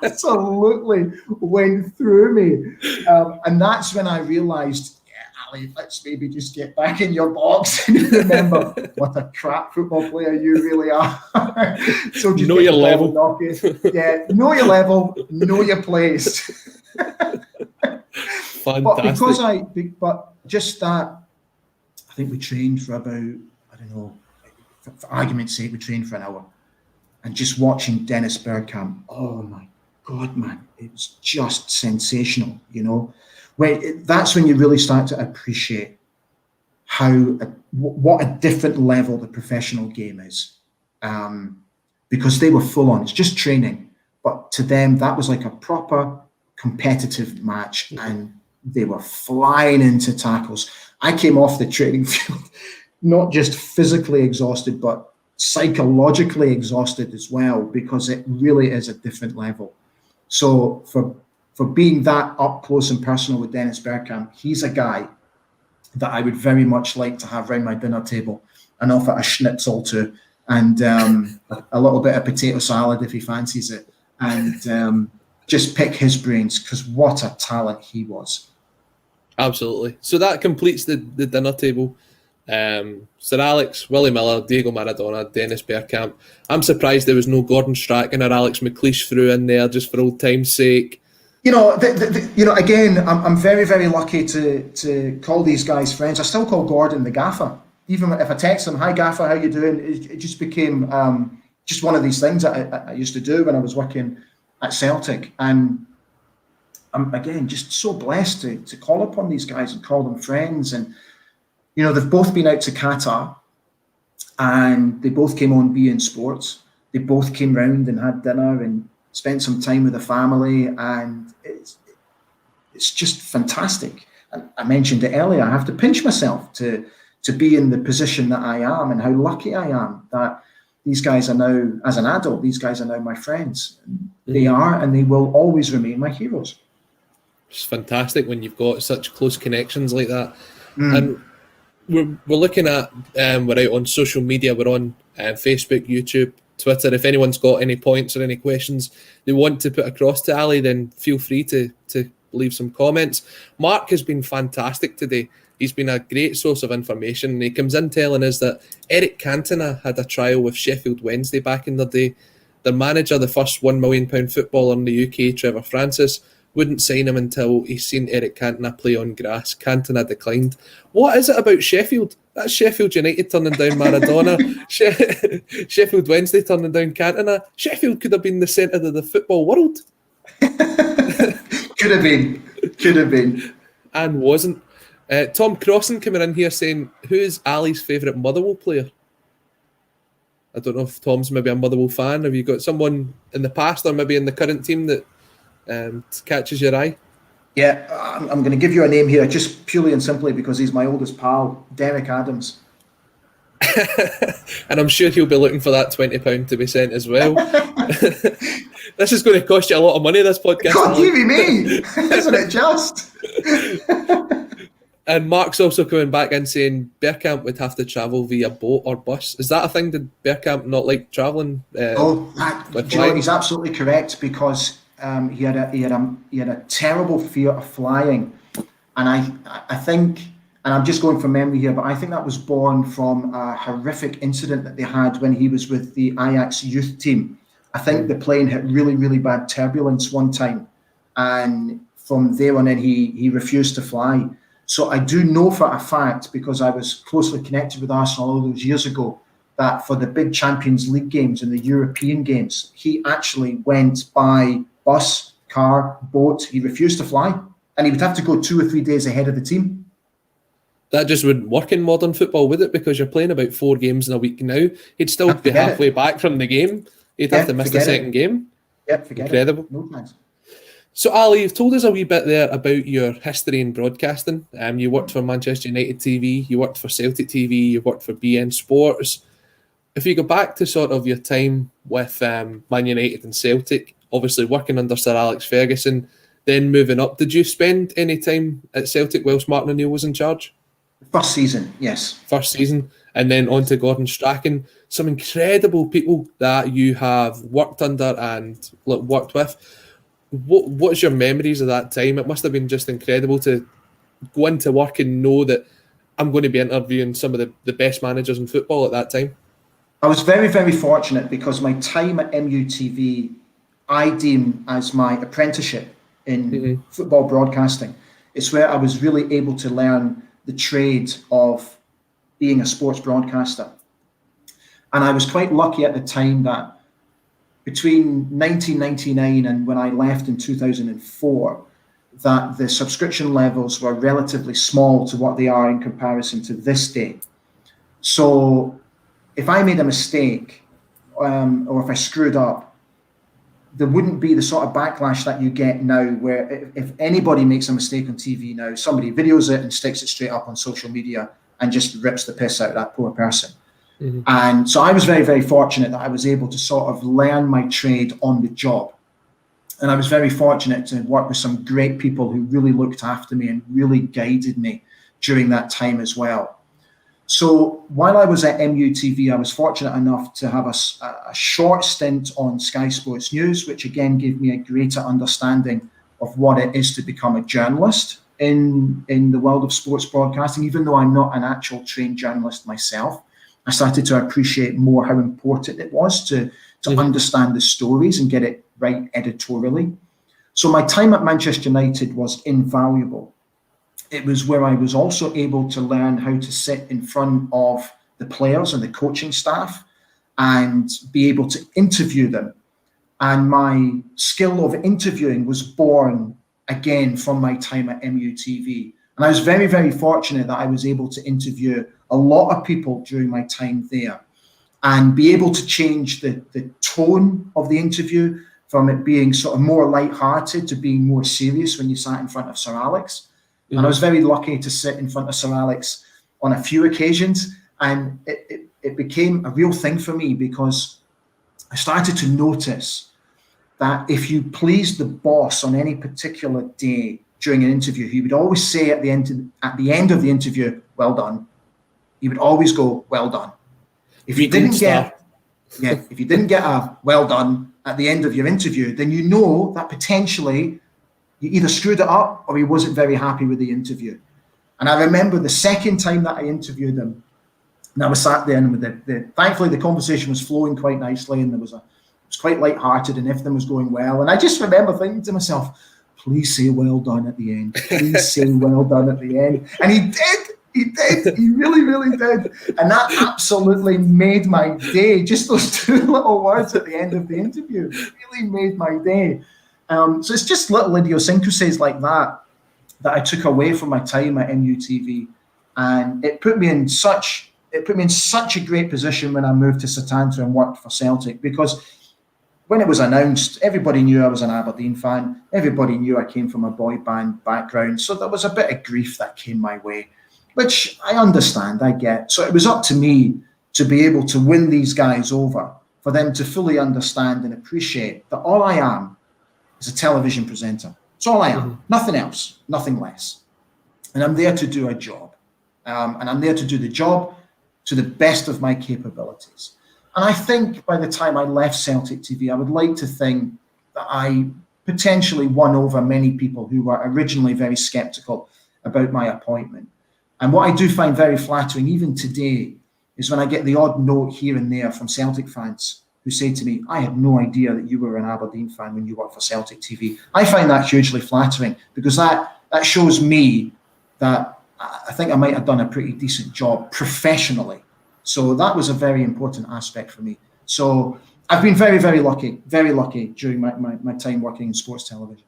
B: Absolutely went through me. And that's when I realised, Ali, let's maybe just get back in your box and remember what a crap football player you really are. So just
A: know your level.
B: Yeah, know your level, know your place.
A: Fantastic.
B: But just that, I think we trained for about, I don't know, for argument's sake, we trained for an hour. And just watching Dennis Bergkamp, oh my God, man, it was just sensational, you know. That's when you really start to appreciate what a different level the professional game is. Because they were full on, it's just training. But to them, that was like a proper competitive match, and they were flying into tackles. I came off the training field not just physically exhausted, but psychologically exhausted as well, because it really is a different level. So for being that up close and personal with Dennis Bergkamp, he's a guy that I would very much like to have around my dinner table and offer a schnitzel to, and a little bit of potato salad if he fancies it, and just pick his brains, because what a talent he was.
A: Absolutely. So that completes the dinner table. Sir Alex, Willie Miller, Diego Maradona, Dennis Bergkamp. I'm surprised there was no Gordon Strachan or Alex McLeish through in there just for old time's sake.
B: You know, again, I'm very, very lucky to call these guys friends. I still call Gordon the gaffer. Even if I text him, "Hi gaffer, how you doing?" It just became just one of these things that I used to do when I was working at Celtic. And I'm, again, just so blessed to call upon these guys and call them friends. And, you know, they've both been out to Qatar, and they both came on beIN Sports. They both came round and had dinner and spent some time with the family, and it's just fantastic. And I mentioned it earlier, I have to pinch myself to be in the position that I am, and how lucky I am that these guys are now, as an adult, these guys are now my friends. They are, and they will always remain my heroes.
A: It's fantastic when you've got such close connections like that. And we're looking at, we're out on social media, we're on Facebook, YouTube, Twitter. If anyone's got any points or any questions they want to put across to Ali, then feel free to leave some comments. Mark has been fantastic today. He's been a great source of information. He comes in telling us that Eric Cantona had a trial with Sheffield Wednesday back in the day. Their manager, the first £1 million footballer in the UK, Trevor Francis, wouldn't sign him until he's seen Eric Cantona play on grass. Cantona declined. What is it about Sheffield? That's Sheffield United turning down Maradona. Sheffield Wednesday turning down Cantona. Sheffield could have been the centre of the football world.
B: Could have been.
A: And wasn't. Tom Crossan coming in here saying, who is Ali's favourite Motherwell player? I don't know if Tom's maybe a Motherwell fan. Have you got someone in the past or maybe in the current team that catches your eye?
B: Yeah, I'm going to give you a name here just purely and simply because he's my oldest pal, Derek Adams.
A: And I'm sure he'll be looking for that £20 to be sent as well. This is going to cost you a lot of money, this podcast.
B: God, give me, isn't it just?
A: And Mark's also coming back in saying Bergkamp would have to travel via boat or bus. Is that a thing? Did Bergkamp not like travelling?
B: He's absolutely correct because he had a terrible fear of flying, and I think, and I'm just going from memory here, but I think that was born from a horrific incident that they had when he was with the Ajax youth team. I think the plane hit really, really bad turbulence one time, and from there on in, he refused to fly. So I do know for a fact, because I was closely connected with Arsenal all those years ago, that for the big Champions League games and the European games, he actually went by bus, car, boat. He refused to fly, and he would have to go 2 or 3 days ahead of the team.
A: That just wouldn't work in modern football, would it? Because you're playing about 4 games in a week now. He'd still be halfway back from the game. He'd have to miss the second game.
B: Yep,
A: incredible.
B: No thanks.
A: So, Ali, you've told us a wee bit there about your history in broadcasting. You worked for Manchester United TV, you worked for Celtic TV, you worked for BN Sports. If you go back to sort of your time with Man United and Celtic, obviously working under Sir Alex Ferguson, then moving up, did you spend any time at Celtic whilst Martin O'Neill was in charge?
B: First season, yes.
A: First season, and then on to Gordon Strachan. Some incredible people that you have worked under and worked with. What's your memories of that time? It must have been just incredible to go into work and know that I'm going to be interviewing some of the best managers in football at that time.
B: I was very, very fortunate because my time at MUTV, I deem as my apprenticeship in football broadcasting. It's where I was really able to learn the trade of being a sports broadcaster. And I was quite lucky at the time that between 1999 and when I left in 2004, that the subscription levels were relatively small to what they are in comparison to this day. So if I made a mistake or if I screwed up, there wouldn't be the sort of backlash that you get now where if anybody makes a mistake on TV now, somebody videos it and sticks it straight up on social media and just rips the piss out of that poor person. Mm-hmm. And so I was very, very fortunate that I was able to sort of learn my trade on the job. And I was very fortunate to work with some great people who really looked after me and really guided me during that time as well. So while I was at MUTV, I was fortunate enough to have a short stint on Sky Sports News, which again gave me a greater understanding of what it is to become a journalist in the world of sports broadcasting. Even though I'm not an actual trained journalist myself, I started to appreciate more how important it was to understand the stories and get it right editorially. So my time at Manchester United was invaluable. It was where I was also able to learn how to sit in front of the players and the coaching staff and be able to interview them. And my skill of interviewing was born again from my time at MUTV. And I was very, very fortunate that I was able to interview a lot of people during my time there and be able to change the tone of the interview from it being sort of more lighthearted to being more serious when you sat in front of Sir Alex. And I was very lucky to sit in front of Sir Alex on a few occasions. And it became a real thing for me because I started to notice that if you pleased the boss on any particular day during an interview, he would always say at the end of the interview, "Well done." he would always go, "Well done." If you didn't get a "well done" at the end of your interview, then you know that potentially you either screwed it up or he wasn't very happy with the interview. And I remember the second time that I interviewed him, and I was sat there, and thankfully the conversation was flowing quite nicely, and it was quite light-hearted, and everything was going well. And I just remember thinking to myself, please say "well done" at the end. Please say "well done" at the end. And he did. He did. He really, really did. And that absolutely made my day. Just those two little words at the end of the interview really made my day. So it's just little idiosyncrasies like that I took away from my time at MUTV, and it put me in such a great position when I moved to Setanta and worked for Celtic, because when it was announced, everybody knew I was an Aberdeen fan. Everybody knew I came from a boy band background, so there was a bit of grief that came my way, which I understand, I get. So it was up to me to be able to win these guys over, for them to fully understand and appreciate that all I am is a television presenter. It's all I am, nothing else, nothing less. And I'm there to do a job. And I'm there to do the job to the best of my capabilities. And I think by the time I left Celtic TV, I would like to think that I potentially won over many people who were originally very sceptical about my appointment. And what I do find very flattering, even today, is when I get the odd note here and there from Celtic fans who say to me, "I had no idea that you were an Aberdeen fan when you worked for Celtic TV." I find that hugely flattering, because that shows me that I think I might have done a pretty decent job professionally. So that was a very important aspect for me. So I've been very, very lucky during my time working in sports television.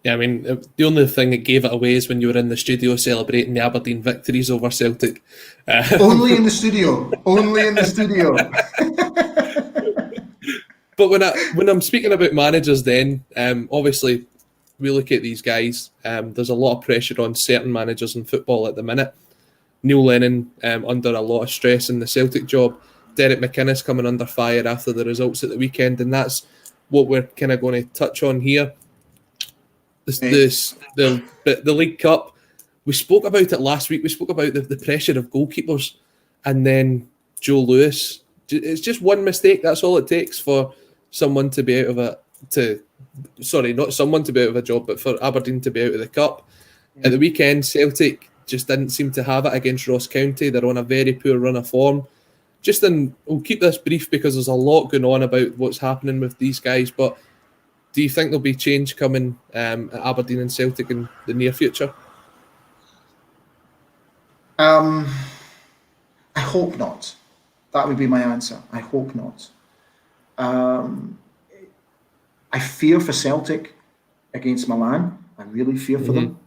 A: Yeah, I mean, the only thing that gave it away is when you were in the studio celebrating the Aberdeen victories over Celtic.
B: Only in the studio. Only in the studio.
A: But when I'm speaking about managers, then obviously we look at these guys. There's a lot of pressure on certain managers in football at the minute. Neil Lennon under a lot of stress in the Celtic job. Derek McInnes coming under fire after the results at the weekend, and that's what we're kind of going to touch on here. The League Cup. We spoke about it last week. We spoke about the pressure of goalkeepers, and then Joe Lewis. It's just one mistake. That's all it takes for someone to be out of not someone to be out of a job, but for Aberdeen to be out of the cup. At the weekend, Celtic just didn't seem to have it against Ross County. They're on a very poor run of form. We'll keep this brief because there's a lot going on about what's happening with these guys, but do you think there'll be change coming at Aberdeen and Celtic in the near future?
B: I hope not. That would be my answer. I hope not. I fear for Celtic against Milan. I really fear for them.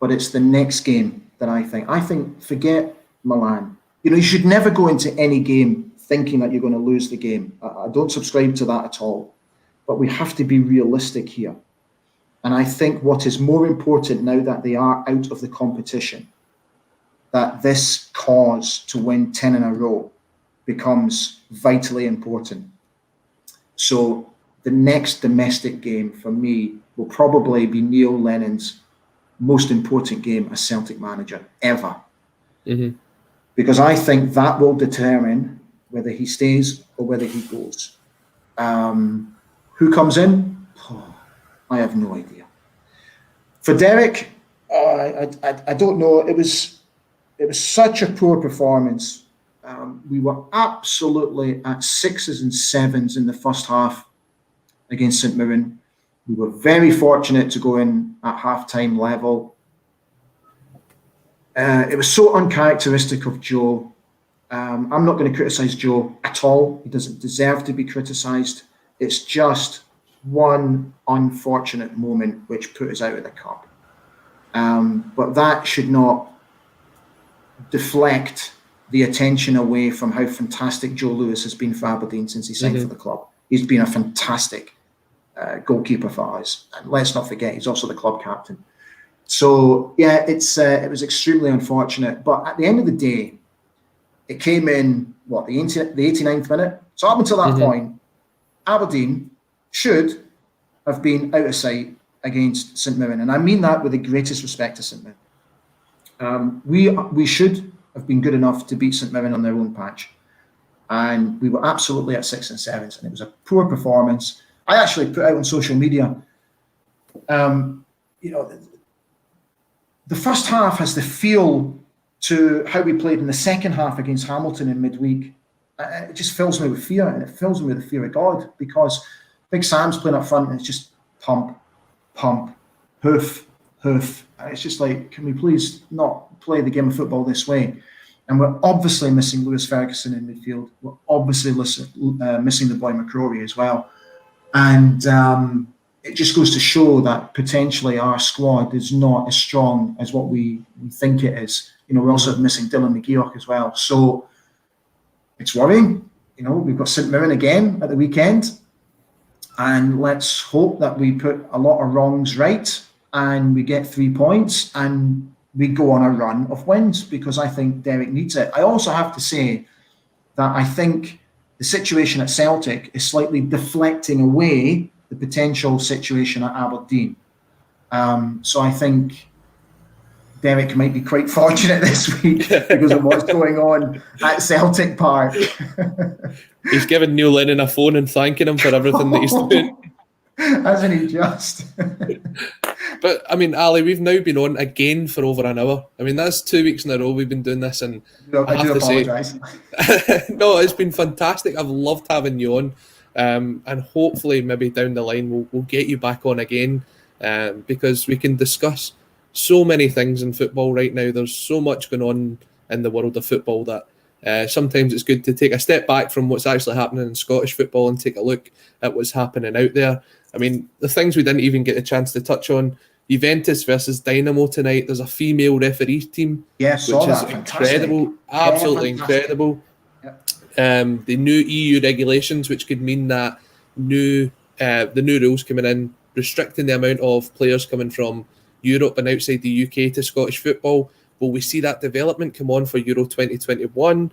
B: But it's the next game that I think forget Milan. You should never go into any game thinking that you're going to lose the game. I don't subscribe to that at all. But we have to be realistic here. And I think what is more important now that they are out of the competition, that this cause to win 10 in a row becomes vitally important. So the next domestic game for me will probably be Neil Lennon's most important game as Celtic manager ever. Because I think that will determine whether he stays or whether he goes. Who comes in? I have no idea. For Derek, I don't know. It was such a poor performance. We were absolutely at 6s and 7s in the first half against St Mirren. We were very fortunate to go in at half-time level. It was so uncharacteristic of Joe. I'm not going to criticise Joe at all. He doesn't deserve to be criticised. It's just one unfortunate moment which put us out of the cup. But that should not deflect the attention away from how fantastic Joe Lewis has been for Aberdeen since he signed for the club. He's been a fantastic goalkeeper for us. And let's not forget, he's also the club captain. So, yeah, it was extremely unfortunate. But at the end of the day, it came in, the 89th minute? So up until that point, Aberdeen should have been out of sight against St Mirren. And I mean that with the greatest respect to St We should have been good enough to beat St Mirren on their own patch, and we were absolutely at 6 and 7s, and it was a poor performance. I actually put out on social media, the first half has the feel to how we played in the second half against Hamilton in midweek. It just fills me with fear, and it fills me with the fear of God, because Big Sam's playing up front and it's just pump, pump, hoof, hoof. And it's just like, can we please not play the game of football this way? And we're obviously missing Lewis Ferguson in midfield. We're obviously missing the boy McCrory as well. And it just goes to show that potentially our squad is not as strong as what we think it is. We're also missing Dylan McGeoch as well. So it's worrying. We've got St Mirren again at the weekend. And let's hope that we put a lot of wrongs right and we get 3 points and we go on a run of wins, because I think Derek needs it. I also have to say that I think the situation at Celtic is slightly deflecting away the potential situation at Aberdeen. So I think Derek might be quite fortunate this week because of what's going on at Celtic Park.
A: He's given Neil Lennon a phone and thanking him for everything that he's doing.
B: Hasn't he just?
A: But, I mean, Ali, we've now been on again for over an hour. I mean, that's 2 weeks in a row we've been doing this, and
B: I do apologise.
A: No, it's been fantastic. I've loved having you on, and hopefully maybe down the line we'll get you back on again, because we can discuss so many things in football right now. There's so much going on in the world of football that sometimes it's good to take a step back from what's actually happening in Scottish football and take a look at what's happening out there. I mean, the things we didn't even get a chance to touch on: Juventus versus Dynamo tonight. There's a female referee team, which is incredible, absolutely incredible. Yep. The new EU regulations, which could mean that the new rules coming in, restricting the amount of players coming from Europe and outside the UK to Scottish football. Will we see that development come on for Euro 2021?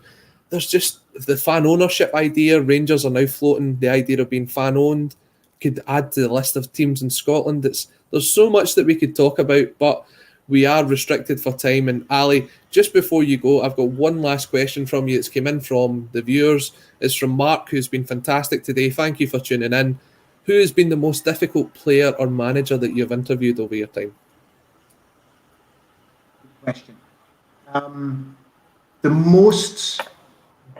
A: There's just the fan ownership idea. Rangers are now floating the idea of being fan owned. Could add to the list of teams in Scotland. There's so much that we could talk about, but we are restricted for time. And Ali, just before you go, I've got one last question from you that's came in from the viewers. It's from Mark, who's been fantastic today. Thank you for tuning in. Who has been the most difficult player or manager that you've interviewed over your time?
B: Good question. The most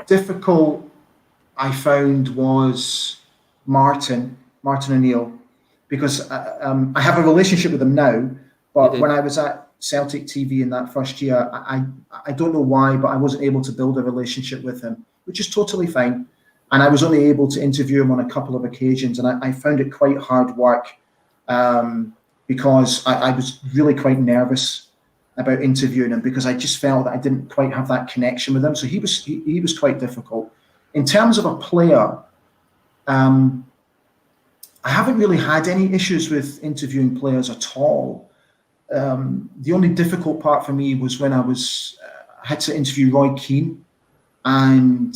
B: difficult I found was Martin O'Neill, because I have a relationship with him now, but when I was at Celtic TV in that first year, I don't know why, but I wasn't able to build a relationship with him, which is totally fine. And I was only able to interview him on a couple of occasions, and I found it quite hard work because I was really quite nervous about interviewing him, because I just felt that I didn't quite have that connection with him. So he was quite difficult. In terms of a player, I haven't really had any issues with interviewing players at all. The only difficult part for me was when I had to interview Roy Keane, and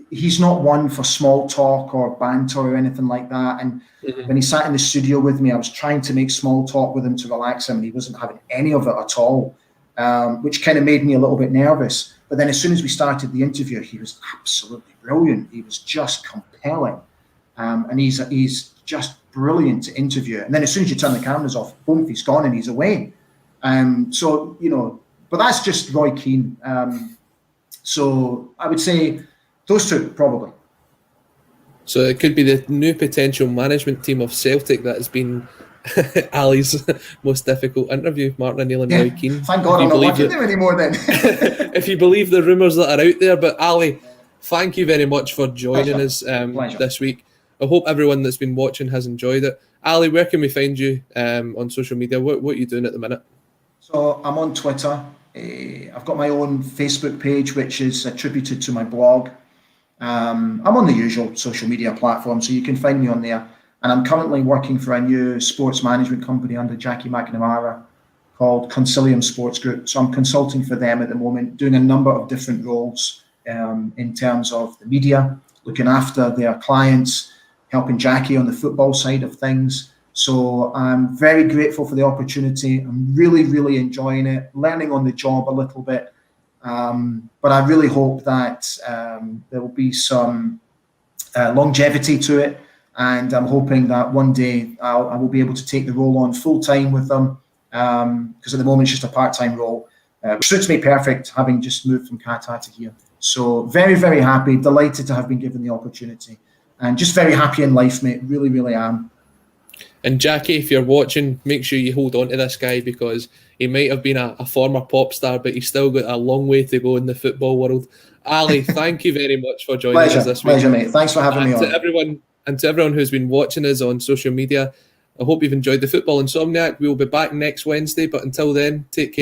B: he's not one for small talk or banter or anything like that. And when he sat in the studio with me, I was trying to make small talk with him to relax him, and he wasn't having any of it at all, which kind of made me a little bit nervous. But then as soon as we started the interview, he was absolutely brilliant. He was just compelling. And he's just brilliant to interview. And then as soon as you turn the cameras off, boom, he's gone and he's away. But that's just Roy Keane. So I would say those two, probably.
A: So it could be the new potential management team of Celtic that has been Ali's most difficult interview, Martin O'Neill and Roy Keane.
B: Thank God I'm not watching them anymore then.
A: If you believe the rumours that are out there. But Ali, thank you very much for joining us this week. I hope everyone that's been watching has enjoyed it. Ali, where can we find you on social media? What are you doing at the minute?
B: So I'm on Twitter. I've got my own Facebook page, which is attributed to my blog. I'm on the usual social media platforms, so you can find me on there. And I'm currently working for a new sports management company under Jackie McNamara called Concilium Sports Group. So I'm consulting for them at the moment, doing a number of different roles in terms of the media, looking after their clients, helping Jackie on the football side of things. So I'm very grateful for the opportunity. I'm really, really enjoying it, learning on the job a little bit. But I really hope that there will be some longevity to it. And I'm hoping that one day I will be able to take the role on full time with them, because at the moment it's just a part-time role, which suits me perfect, having just moved from Qatar to here. So very, very happy, delighted to have been given the opportunity, and just very happy in life, mate. Really, really am.
A: And Jackie, if you're watching, make sure you hold on to this guy, because he might have been a former pop star, but he's still got a long way to go in the football world. Ali, thank you very much for joining us this week.
B: Pleasure, mate. Thanks for having me on.
A: To everyone who's been watching us on social media, I hope you've enjoyed the Football Insomniac. We will be back next Wednesday, but until then, take care.